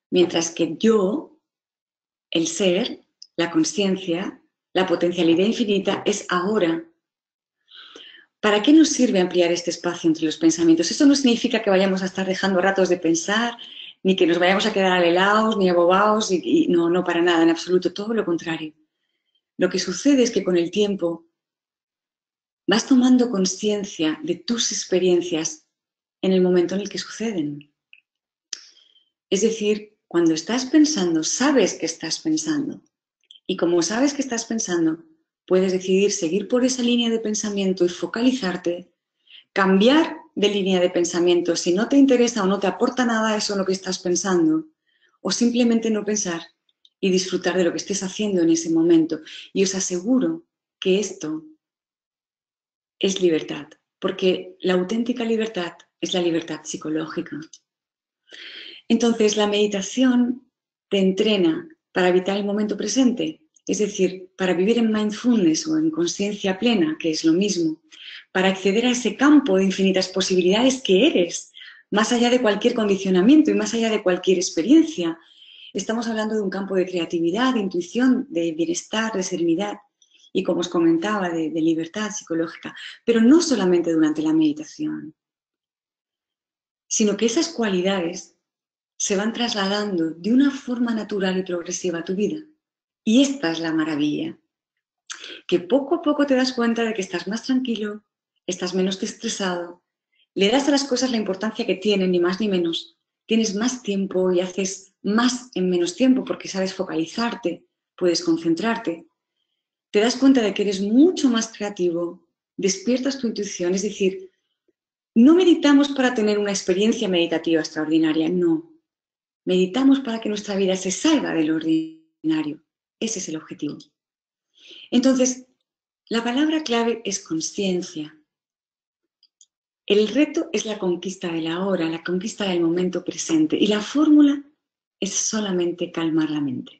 Mientras que yo, el ser, la conciencia, la potencialidad infinita, es ahora. ¿Para qué nos sirve ampliar este espacio entre los pensamientos? Eso no significa que vayamos a estar dejando ratos de pensar, ni que nos vayamos a quedar alelaos, ni abobados, no, no para nada, en absoluto, todo lo contrario. Lo que sucede es que con el tiempo vas tomando conciencia de tus experiencias en el momento en el que suceden. Es decir, cuando estás pensando, sabes que estás pensando. Y como sabes que estás pensando, puedes decidir seguir por esa línea de pensamiento y focalizarte, cambiar de línea de pensamiento si no te interesa o no te aporta nada eso en lo que estás pensando, o simplemente no pensar y disfrutar de lo que estés haciendo en ese momento. Y os aseguro que esto es libertad, porque la auténtica libertad es la libertad psicológica. Entonces, la meditación te entrena para evitar el momento presente, es decir, para vivir en mindfulness o en conciencia plena, que es lo mismo, para acceder a ese campo de infinitas posibilidades que eres, más allá de cualquier condicionamiento y más allá de cualquier experiencia. Estamos hablando de un campo de creatividad, de intuición, de bienestar, de serenidad y, como os comentaba, de libertad psicológica, pero no solamente durante la meditación, sino que esas cualidades se van trasladando de una forma natural y progresiva a tu vida. Y esta es la maravilla, que poco a poco te das cuenta de que estás más tranquilo, estás menos estresado, le das a las cosas la importancia que tienen, ni más ni menos. Tienes más tiempo y haces más en menos tiempo porque sabes focalizarte, puedes concentrarte. Te das cuenta de que eres mucho más creativo, despiertas tu intuición, es decir, no meditamos para tener una experiencia meditativa extraordinaria, no. Meditamos para que nuestra vida se salga del ordinario. Ese es el objetivo. Entonces, la palabra clave es conciencia. El reto es la conquista de la hora, la conquista del momento presente. Y la fórmula es solamente calmar la mente.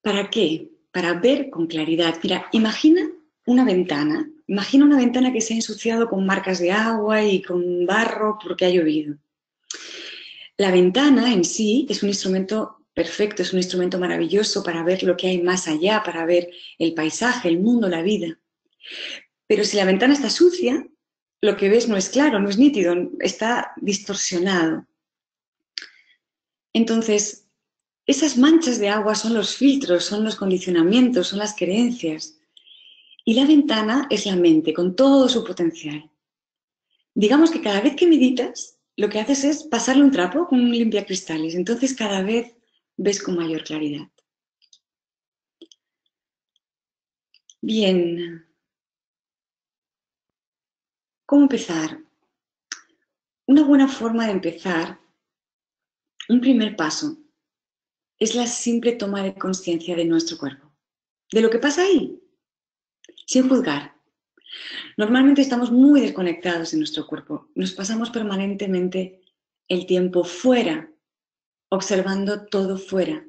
¿Para qué? Para ver con claridad. Mira, imagina una ventana que se ha ensuciado con marcas de agua y con barro porque ha llovido. La ventana en sí es un instrumento perfecto, es un instrumento maravilloso para ver lo que hay más allá, para ver el paisaje, el mundo, la vida. Pero si la ventana está sucia, lo que ves no es claro, no es nítido, está distorsionado. Entonces, esas manchas de agua son los filtros, son los condicionamientos, son las creencias. Y la ventana es la mente, con todo su potencial. Digamos que cada vez que meditas, lo que haces es pasarle un trapo con un limpiacristales. Entonces cada vez ves con mayor claridad. Bien. ¿Cómo empezar? Una buena forma de empezar, un primer paso, es la simple toma de conciencia de nuestro cuerpo. De lo que pasa ahí, sin juzgar. Normalmente estamos muy desconectados de nuestro cuerpo. Nos pasamos permanentemente el tiempo fuera, observando todo fuera.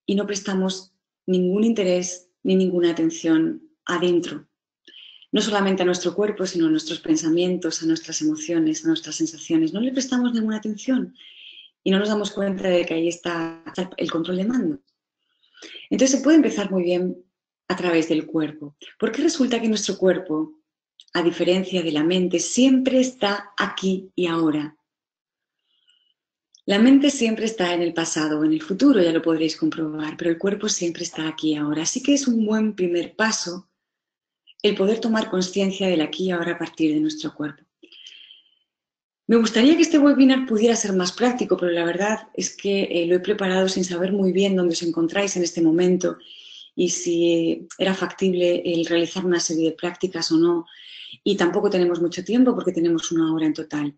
Y no prestamos ningún interés ni ninguna atención adentro. No solamente a nuestro cuerpo, sino a nuestros pensamientos, a nuestras emociones, a nuestras sensaciones. No le prestamos ninguna atención y no nos damos cuenta de que ahí está el control de mando. Entonces se puede empezar muy bien a través del cuerpo, porque resulta que nuestro cuerpo, a diferencia de la mente, siempre está aquí y ahora. La mente siempre está en el pasado o en el futuro, ya lo podréis comprobar, pero el cuerpo siempre está aquí y ahora. Así que es un buen primer paso el poder tomar conciencia del aquí y ahora a partir de nuestro cuerpo. Me gustaría que este webinar pudiera ser más práctico, pero la verdad es que lo he preparado sin saber muy bien dónde os encontráis en este momento y si era factible el realizar una serie de prácticas o no. Y tampoco tenemos mucho tiempo porque tenemos 1 hora en total.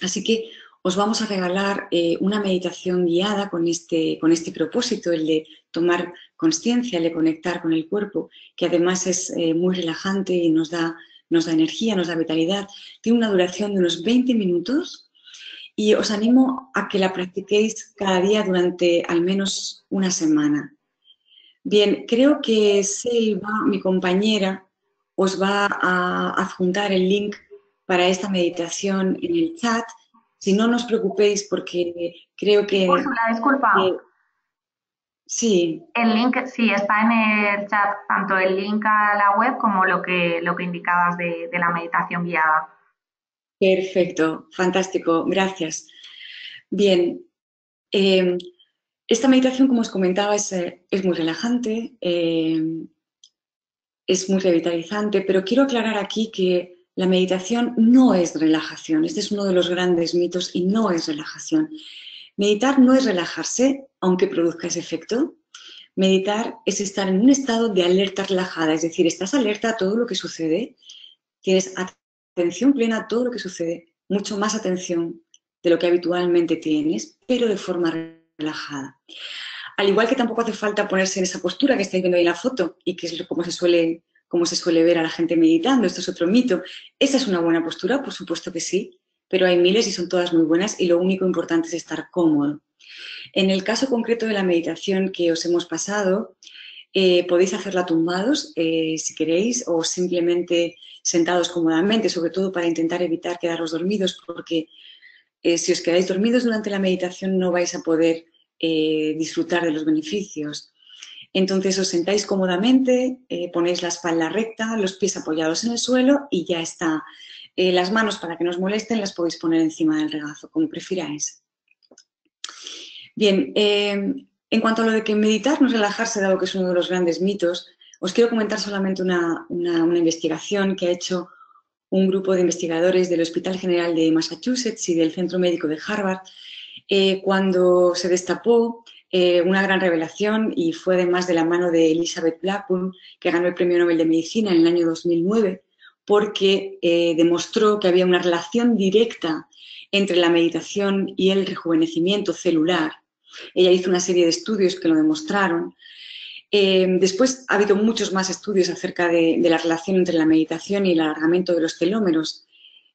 Así que os vamos a regalar una meditación guiada con este propósito, el de tomar conciencia, el de conectar con el cuerpo, que además es muy relajante y nos da energía, nos da vitalidad. Tiene una duración de unos 20 minutos y os animo a que la practiquéis cada día durante al menos una semana. Bien, creo que Selva, mi compañera, os va a adjuntar el link para esta meditación en el chat. Si no, no os preocupéis porque creo que Úrsula, disculpa. sí. El link sí está en el chat, tanto el link a la web como lo que indicabas de la meditación guiada. Perfecto, fantástico, gracias. Bien, esta meditación, como os comentaba, es muy relajante, es muy revitalizante, pero quiero aclarar aquí que la meditación no es relajación. Este es uno de los grandes mitos y no es relajación. Meditar no es relajarse, aunque produzca ese efecto. Meditar es estar en un estado de alerta relajada, es decir, estás alerta a todo lo que sucede, tienes atención plena a todo lo que sucede, mucho más atención de lo que habitualmente tienes, pero de forma relajada. Al igual que tampoco hace falta ponerse en esa postura que estáis viendo ahí en la foto y que es como se suele ver a la gente meditando. Esto es otro mito. ¿Esa es una buena postura? Por supuesto que sí, pero hay miles y son todas muy buenas y lo único importante es estar cómodo. En el caso concreto de la meditación que os hemos pasado, podéis hacerla tumbados si queréis o simplemente sentados cómodamente, sobre todo para intentar evitar quedaros dormidos, porque si os quedáis dormidos durante la meditación no vais a poder disfrutar de los beneficios. Entonces os sentáis cómodamente, ponéis la espalda recta, los pies apoyados en el suelo y ya está. Las manos, para que no os molesten, las podéis poner encima del regazo, como prefiráis. Bien, en cuanto a lo de que meditar no es relajarse, dado que es uno de los grandes mitos, os quiero comentar solamente una investigación que ha hecho un grupo de investigadores del Hospital General de Massachusetts y del Centro Médico de Harvard, cuando se destapó una gran revelación, y fue además de la mano de Elizabeth Blackburn, que ganó el Premio Nobel de Medicina en el año 2009, porque demostró que había una relación directa entre la meditación y el rejuvenecimiento celular. Ella hizo una serie de estudios que lo demostraron. Después ha habido muchos más estudios acerca de la relación entre la meditación y el alargamiento de los telómeros,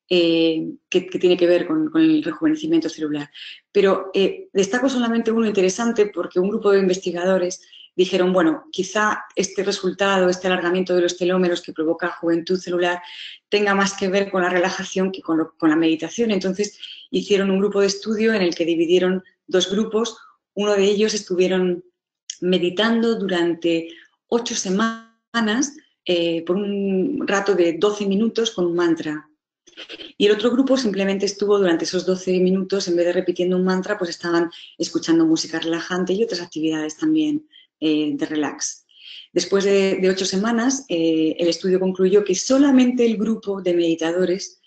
que tiene que ver con el rejuvenecimiento celular. Pero destaco solamente uno interesante porque un grupo de investigadores dijeron, bueno, quizá este resultado, este alargamiento de los telómeros que provoca juventud celular tenga más que ver con la relajación que con la meditación. Entonces hicieron un grupo de estudio en el que dividieron 2 grupos. Uno de ellos estuvieron meditando durante 8 semanas por un rato de 12 minutos con un mantra. Y el otro grupo simplemente estuvo durante esos 12 minutos, en vez de repitiendo un mantra, pues estaban escuchando música relajante y otras actividades también de relax. Después de 8 semanas, el estudio concluyó que solamente el grupo de meditadores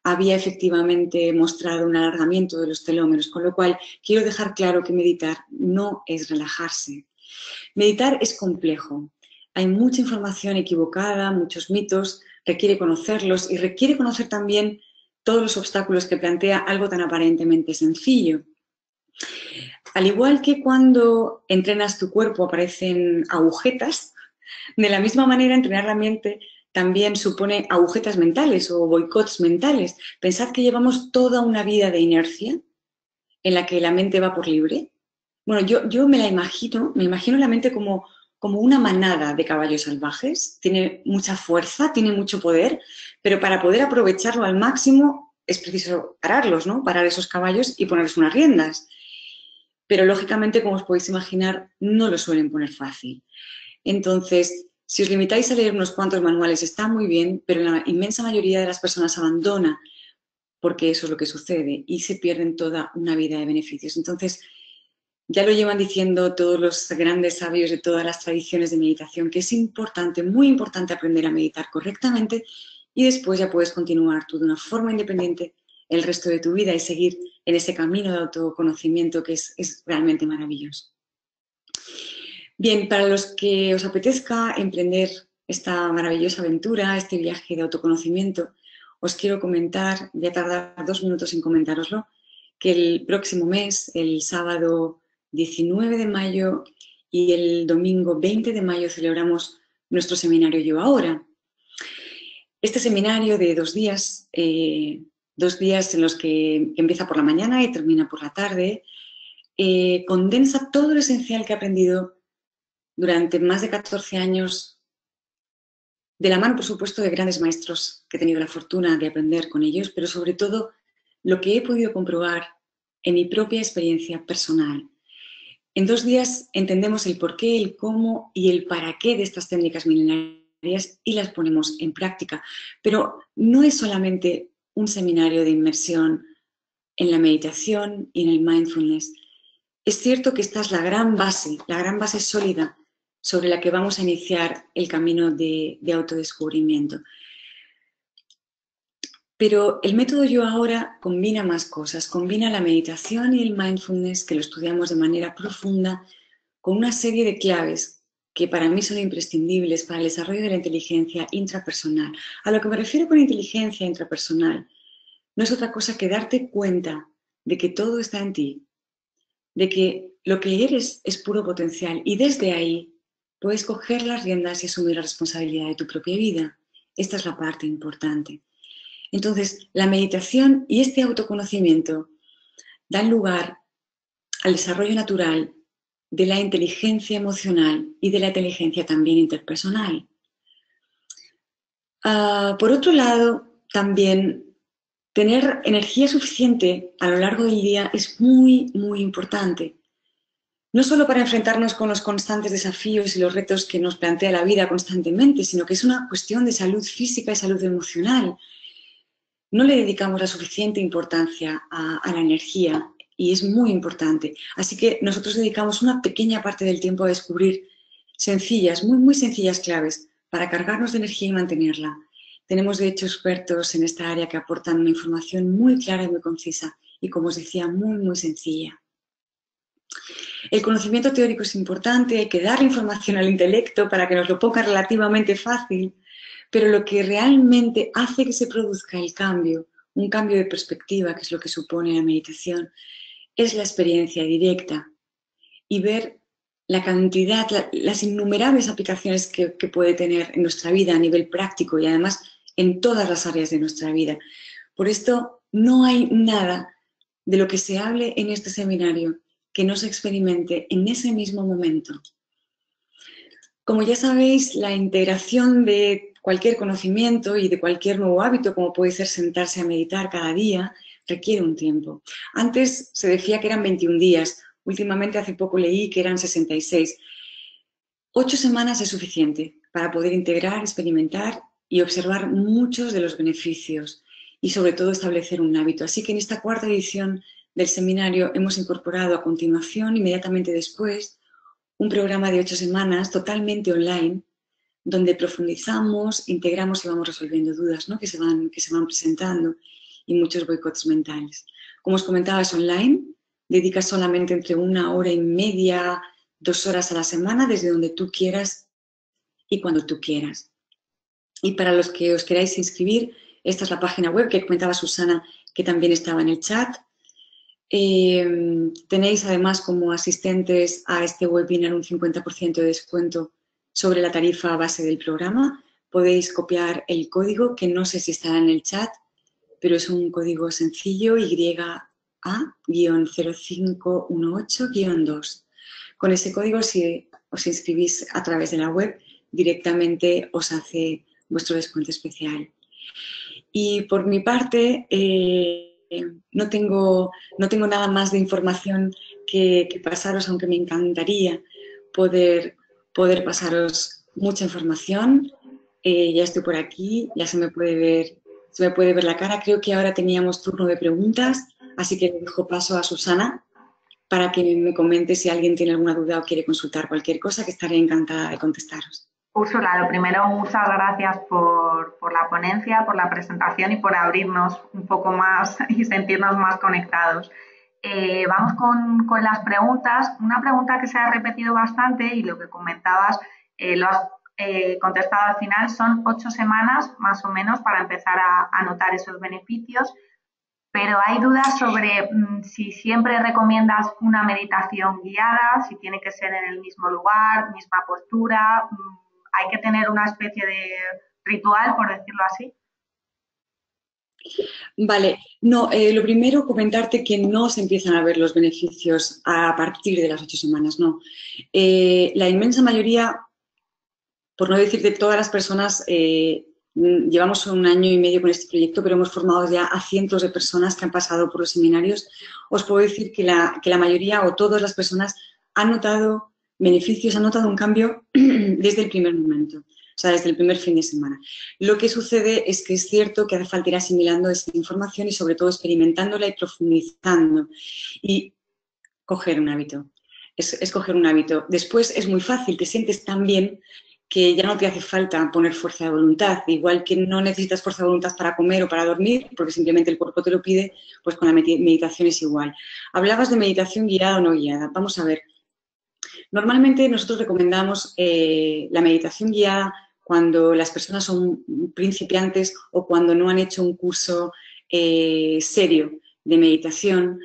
había efectivamente mostrado un alargamiento de los telómeros, con lo cual quiero dejar claro que meditar no es relajarse. Meditar es complejo. Hay mucha información equivocada, muchos mitos, requiere conocerlos y requiere conocer también todos los obstáculos que plantea algo tan aparentemente sencillo. Al igual que cuando entrenas tu cuerpo aparecen agujetas, de la misma manera entrenar la mente también supone agujetas mentales o boicots mentales. Pensad que llevamos toda una vida de inercia en la que la mente va por libre. Bueno, yo me imagino la mente como una manada de caballos salvajes. Tiene mucha fuerza, tiene mucho poder, pero para poder aprovecharlo al máximo es preciso pararlos, ¿no? Parar esos caballos y ponerles unas riendas. Pero lógicamente, como os podéis imaginar, no lo suelen poner fácil. Entonces, si os limitáis a leer unos cuantos manuales está muy bien, pero la inmensa mayoría de las personas abandona porque eso es lo que sucede y se pierden toda una vida de beneficios. Entonces, ya lo llevan diciendo todos los grandes sabios de todas las tradiciones de meditación, que es importante, muy importante aprender a meditar correctamente y después ya puedes continuar tú de una forma independiente el resto de tu vida y seguir en ese camino de autoconocimiento que es realmente maravilloso. Bien, para los que os apetezca emprender esta maravillosa aventura, este viaje de autoconocimiento, os quiero comentar, voy a tardar 2 minutos en comentároslo, que el próximo mes, el sábado 19 de mayo y el domingo 20 de mayo celebramos nuestro seminario Yo Ahora. Este seminario de 2 días, 2 días en los que empieza por la mañana y termina por la tarde, condensa todo lo esencial que he aprendido durante más de 14 años, de la mano, por supuesto, de grandes maestros que he tenido la fortuna de aprender con ellos, pero sobre todo lo que he podido comprobar en mi propia experiencia personal. En 2 días entendemos el porqué, el cómo y el para qué de estas técnicas milenarias y las ponemos en práctica. Pero no es solamente un seminario de inmersión en la meditación y en el mindfulness. Es cierto que esta es la gran base sólida sobre la que vamos a iniciar el camino de autodescubrimiento. Pero el método Yo Ahora combina más cosas, combina la meditación y el mindfulness, que lo estudiamos de manera profunda, con una serie de claves que para mí son imprescindibles para el desarrollo de la inteligencia intrapersonal. A lo que me refiero con inteligencia intrapersonal no es otra cosa que darte cuenta de que todo está en ti, de que lo que eres es puro potencial y desde ahí puedes coger las riendas y asumir la responsabilidad de tu propia vida. Esta es la parte importante. Entonces, la meditación y este autoconocimiento dan lugar al desarrollo natural de la inteligencia emocional y de la inteligencia también interpersonal. Por otro lado, también tener energía suficiente a lo largo del día es muy, muy importante. No solo para enfrentarnos con los constantes desafíos y los retos que nos plantea la vida constantemente, sino que es una cuestión de salud física y salud emocional. No le dedicamos la suficiente importancia a la energía y es muy importante. Así que nosotros dedicamos una pequeña parte del tiempo a descubrir sencillas, muy, muy sencillas claves para cargarnos de energía y mantenerla. Tenemos, de hecho, expertos en esta área que aportan una información muy clara y muy concisa y, como os decía, muy, muy sencilla. El conocimiento teórico es importante, hay que dar información al intelecto para que nos lo ponga relativamente fácil, pero lo que realmente hace que se produzca el cambio, un cambio de perspectiva, que es lo que supone la meditación, es la experiencia directa y ver la cantidad, las innumerables aplicaciones que puede tener en nuestra vida a nivel práctico y además en todas las áreas de nuestra vida. Por esto, no hay nada de lo que se hable en este seminario que no se experimente en ese mismo momento. Como ya sabéis, la integración de cualquier conocimiento y de cualquier nuevo hábito, como puede ser sentarse a meditar cada día, requiere un tiempo. Antes se decía que eran 21 días, últimamente hace poco leí que eran 66. 8 semanas es suficiente para poder integrar, experimentar y observar muchos de los beneficios y sobre todo establecer un hábito. Así que en esta 4ª edición del seminario hemos incorporado a continuación, inmediatamente después, un programa de 8 semanas totalmente online, donde profundizamos, integramos y vamos resolviendo dudas, ¿no? que se van presentando y muchos boicots mentales. Como os comentaba, es online, dedicas solamente entre 1 hora y media, 2 horas a la semana, desde donde tú quieras y cuando tú quieras. Y para los que os queráis inscribir, esta es la página web que comentaba Susana, que también estaba en el chat. Tenéis además como asistentes a este webinar un 50% de descuento sobre la tarifa base del programa. Podéis copiar el código, que no sé si estará en el chat, pero es un código sencillo, YA-0518-2. Con ese código, si os inscribís a través de la web, directamente os hace vuestro descuento especial. Y por mi parte, no tengo nada más de información que pasaros, aunque me encantaría poder pasaros mucha información. Ya estoy por aquí, ya se me puede ver se me puede ver la cara. Creo que ahora teníamos turno de preguntas, así que le dejo paso a Susana para que me comente si alguien tiene alguna duda o quiere consultar cualquier cosa, que estaré encantada de contestaros. Úrsula, lo primero, muchas gracias por la ponencia, por la presentación y por abrirnos un poco más y sentirnos más conectados. Vamos con las preguntas. Una pregunta que se ha repetido bastante y lo que comentabas lo has contestado al final, son 8 semanas más o menos para empezar a notar esos beneficios, pero hay dudas sobre si siempre recomiendas una meditación guiada, si tiene que ser en el mismo lugar, misma postura, hay que tener una especie de ritual, por decirlo así. Vale, no, lo primero comentarte que no se empiezan a ver los beneficios a partir de las 8 semanas, no. La inmensa mayoría, por no decir de todas las personas, llevamos 1 año y medio con este proyecto, pero hemos formado ya a cientos de personas que han pasado por los seminarios. Os puedo decir que la mayoría o todas las personas han notado beneficios, han notado un cambio desde el primer momento, o sea, desde el primer fin de semana. Lo que sucede es que es cierto que hace falta ir asimilando esta información y sobre todo experimentándola y profundizando y coger un hábito. Es coger un hábito. Después es muy fácil, te sientes tan bien que ya no te hace falta poner fuerza de voluntad. Igual que no necesitas fuerza de voluntad para comer o para dormir, porque simplemente el cuerpo te lo pide, pues con la meditación es igual. Hablabas de meditación guiada o no guiada. Vamos a ver. Normalmente nosotros recomendamos la meditación guiada cuando las personas son principiantes o cuando no han hecho un curso serio de meditación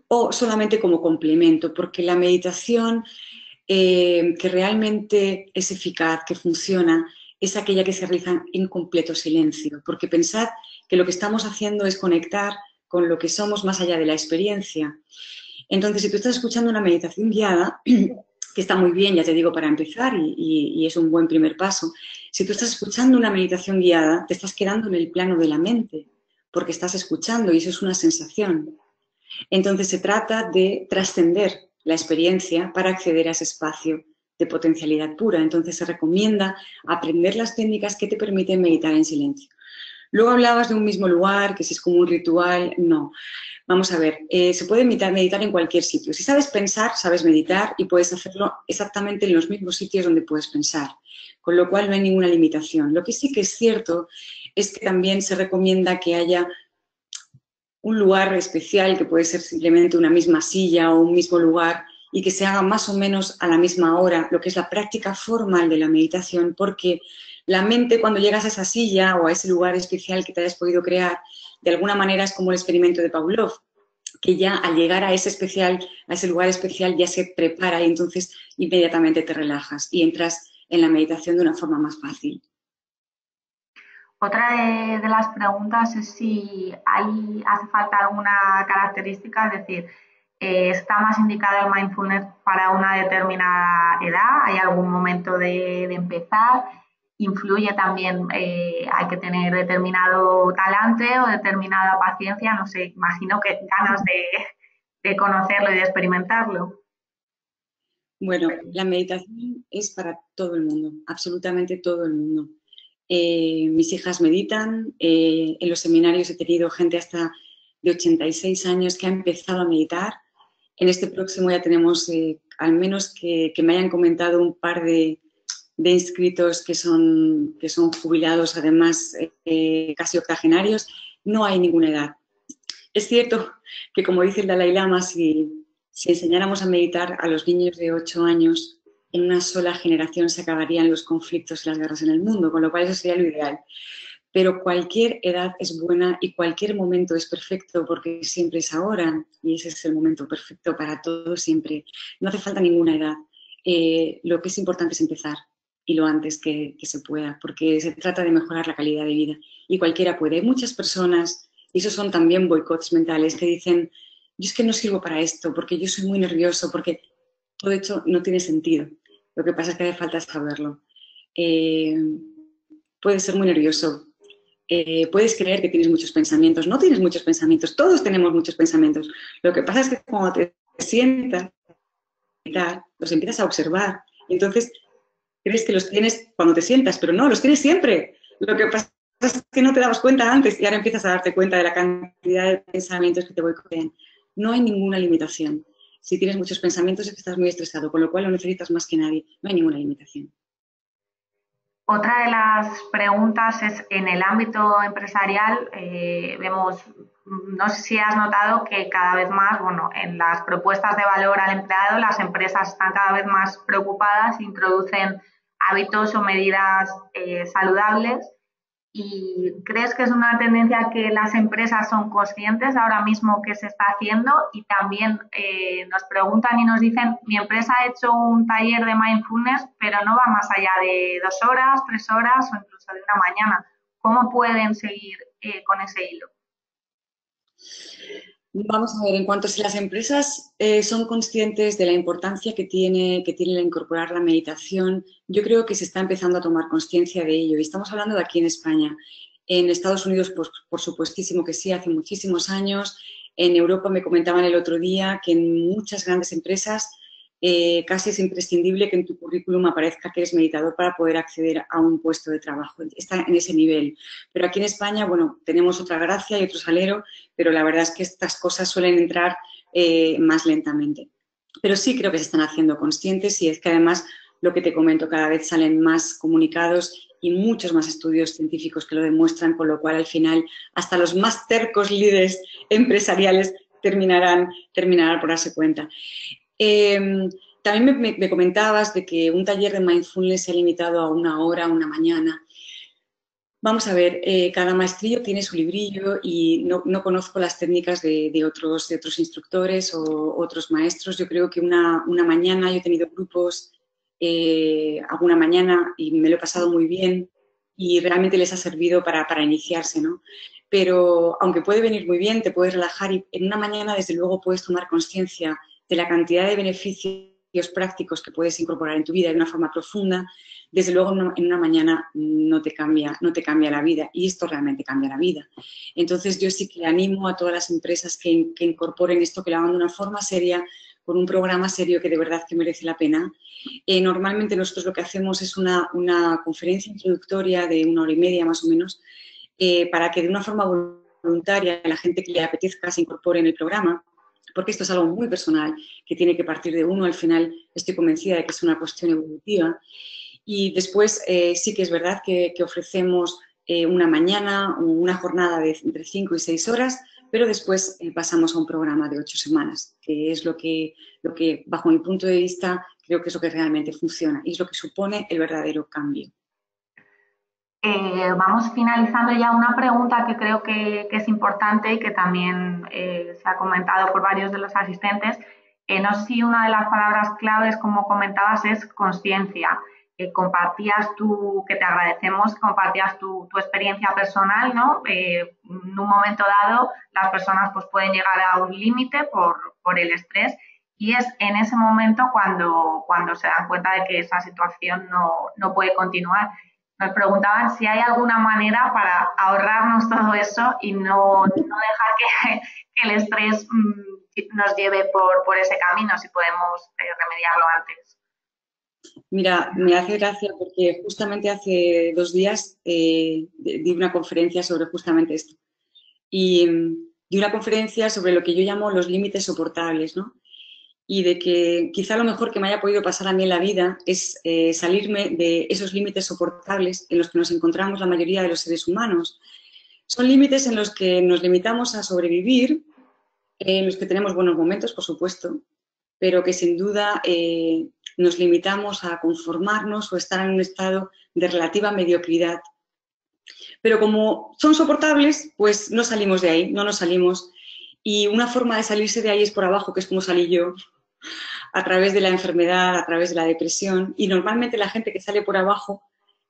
o solamente como complemento, porque la meditación que realmente es eficaz, que funciona, es aquella que se realiza en completo silencio, porque pensad que lo que estamos haciendo es conectar con lo que somos más allá de la experiencia. Entonces, si tú estás escuchando una meditación guiada, que está muy bien, ya te digo, para empezar y es un buen primer paso, si tú estás escuchando una meditación guiada, te estás quedando en el plano de la mente, porque estás escuchando y eso es una sensación. Entonces, se trata de trascender la experiencia para acceder a ese espacio de potencialidad pura. Entonces, se recomienda aprender las técnicas que te permiten meditar en silencio. Luego hablabas de un mismo lugar, que si es como un ritual, no. Vamos a ver, se puede meditar en cualquier sitio. Si sabes pensar, sabes meditar y puedes hacerlo exactamente en los mismos sitios donde puedes pensar, con lo cual no hay ninguna limitación. Lo que sí que es cierto es que también se recomienda que haya un lugar especial, que puede ser simplemente una misma silla o un mismo lugar, y que se haga más o menos a la misma hora, lo que es la práctica formal de la meditación, porque la mente, cuando llegas a esa silla o a ese lugar especial que te hayas podido crear, de alguna manera es como el experimento de Pavlov, que ya al llegar a ese lugar especial ya se prepara y entonces inmediatamente te relajas y entras en la meditación de una forma más fácil. Otra de las preguntas es si hace falta alguna característica, es decir, ¿está más indicado el mindfulness para una determinada edad? ¿Hay algún momento de empezar? ¿Influye también, hay que tener determinado talante o determinada paciencia? No sé, imagino que ganas de conocerlo y de experimentarlo. Bueno, la meditación es para todo el mundo, absolutamente todo el mundo. Mis hijas meditan, en los seminarios he tenido gente hasta de 86 años que ha empezado a meditar. En este próximo ya tenemos, al menos que me hayan comentado un par de inscritos que son jubilados, además casi octogenarios. No hay ninguna edad. Es cierto que, como dice el Dalai Lama, si enseñáramos a meditar a los niños de 8 años, en una sola generación se acabarían los conflictos y las guerras en el mundo, con lo cual eso sería lo ideal. Pero cualquier edad es buena y cualquier momento es perfecto porque siempre es ahora y ese es el momento perfecto para todos siempre. No hace falta ninguna edad. Lo que es importante es empezar y lo antes que se pueda, porque se trata de mejorar la calidad de vida y cualquiera puede. Hay muchas personas, y esos son también boicots mentales, que dicen, yo es que no sirvo para esto porque yo soy muy nervioso, porque todo hecho no tiene sentido. Lo que pasa es que hace falta saberlo. Puedes ser muy nervioso, puedes creer que tienes muchos pensamientos, no tienes muchos pensamientos, todos tenemos muchos pensamientos. Lo que pasa es que cuando te sientas, los empiezas a observar y entonces crees que los tienes cuando te sientas, pero no, los tienes siempre. Lo que pasa es que no te dabas cuenta antes y ahora empiezas a darte cuenta de la cantidad de pensamientos que te boicotean. No hay ninguna limitación. Si tienes muchos pensamientos es que estás muy estresado, con lo cual lo necesitas más que nadie. No hay ninguna limitación. Otra de las preguntas es, en el ámbito empresarial, vemos, no sé si has notado que cada vez más, bueno, en las propuestas de valor al empleado, las empresas están cada vez más preocupadas, introducen hábitos o medidas saludables. ¿Y crees que es una tendencia que las empresas son conscientes ahora mismo que se está haciendo? Y también nos preguntan y nos dicen, mi empresa ha hecho un taller de mindfulness, pero no va más allá de 2 horas, 3 horas o incluso de una mañana. ¿Cómo pueden seguir con ese hilo? Vamos a ver, en cuanto a si las empresas son conscientes de la importancia que tiene el incorporar la meditación, yo creo que se está empezando a tomar conciencia de ello. Y estamos hablando de aquí en España. En Estados Unidos, pues, por supuestísimo que sí, hace muchísimos años. En Europa me comentaban el otro día que en muchas grandes empresas casi es imprescindible que en tu currículum aparezca que eres meditador para poder acceder a un puesto de trabajo. Está en ese nivel. Pero aquí en España, bueno, tenemos otra gracia y otro salero, pero la verdad es que estas cosas suelen entrar más lentamente. Pero sí creo que se están haciendo conscientes y es que además lo que te comento, cada vez salen más comunicados y muchos más estudios científicos que lo demuestran, con lo cual al final hasta los más tercos líderes empresariales terminarán por darse cuenta. También me comentabas de que un taller de mindfulness se ha limitado a 1 hora, 1 mañana. Vamos a ver, cada maestrillo tiene su librillo y no conozco las técnicas de otros instructores o otros maestros. Yo creo que una mañana, yo he tenido grupos alguna mañana y me lo he pasado muy bien y realmente les ha servido para iniciarse, ¿no? Pero aunque puede venir muy bien, te puedes relajar y en una mañana desde luego puedes tomar conciencia de la cantidad de beneficios prácticos que puedes incorporar en tu vida de una forma profunda. Desde luego en una mañana no te cambia la vida y esto realmente cambia la vida. Entonces yo sí que animo a todas las empresas que incorporen esto, que lo hagan de una forma seria, con un programa serio que de verdad que merece la pena. Normalmente nosotros lo que hacemos es una conferencia introductoria de 1 hora y media más o menos, para que de una forma voluntaria la gente que le apetezca se incorpore en el programa, porque esto es algo muy personal, que tiene que partir de uno. Al final estoy convencida de que es una cuestión evolutiva. Y después sí que es verdad que ofrecemos una mañana, una jornada de entre 5 y 6 horas, pero después pasamos a un programa de 8 semanas, que es lo que, bajo mi punto de vista, creo que es lo que realmente funciona y es lo que supone el verdadero cambio. Vamos finalizando ya una pregunta que creo que es importante y que también se ha comentado por varios de los asistentes. No sé si una de las palabras claves, como comentabas, es conciencia. Compartías tú, que te agradecemos, compartías tu experiencia personal, ¿no? En un momento dado las personas pues, pueden llegar a un límite por el estrés y es en ese momento cuando se dan cuenta de que esa situación no puede continuar. Nos preguntaban si hay alguna manera para ahorrarnos todo eso y no dejar que el estrés nos lleve por ese camino, si podemos remediarlo antes. Mira, me hace gracia porque justamente hace 2 días di una conferencia sobre justamente esto. Y di una conferencia sobre lo que yo llamo los límites soportables, ¿no? Y de que quizá lo mejor que me haya podido pasar a mí en la vida es salirme de esos límites soportables en los que nos encontramos la mayoría de los seres humanos. Son límites en los que nos limitamos a sobrevivir, en los que tenemos buenos momentos, por supuesto, pero que sin duda nos limitamos a conformarnos o estar en un estado de relativa mediocridad. Pero como son soportables, pues no salimos de ahí, no nos salimos. Y una forma de salirse de ahí es por abajo, que es como salí yo, a través de la enfermedad, a través de la depresión. Y normalmente la gente que sale por abajo,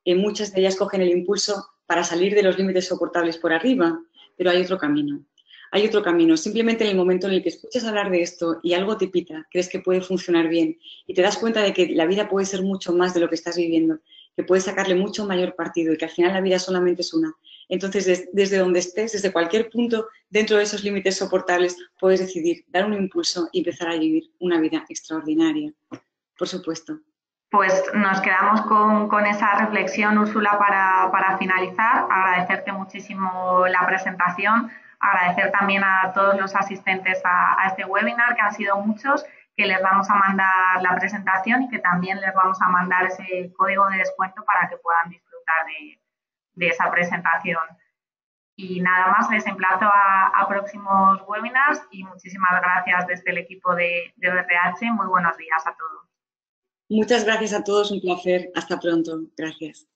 muchas de ellas cogen el impulso para salir de los límites soportables por arriba, pero hay otro camino. Hay otro camino. Simplemente en el momento en el que escuchas hablar de esto y algo te pita, crees que puede funcionar bien y te das cuenta de que la vida puede ser mucho más de lo que estás viviendo, que puedes sacarle mucho mayor partido y que al final la vida solamente es una. Entonces, desde donde estés, desde cualquier punto dentro de esos límites soportables, puedes decidir dar un impulso y empezar a vivir una vida extraordinaria. Por supuesto. Pues nos quedamos con esa reflexión, Úrsula, para finalizar. Agradecerte muchísimo la presentación, agradecer también a todos los asistentes a este webinar, que han sido muchos, que les vamos a mandar la presentación y que también les vamos a mandar ese código de descuento para que puedan disfrutar de esa presentación. Y nada más, les emplazo a próximos webinars y muchísimas gracias desde el equipo de ORH. Muy buenos días a todos. Muchas gracias a todos, un placer. Hasta pronto. Gracias.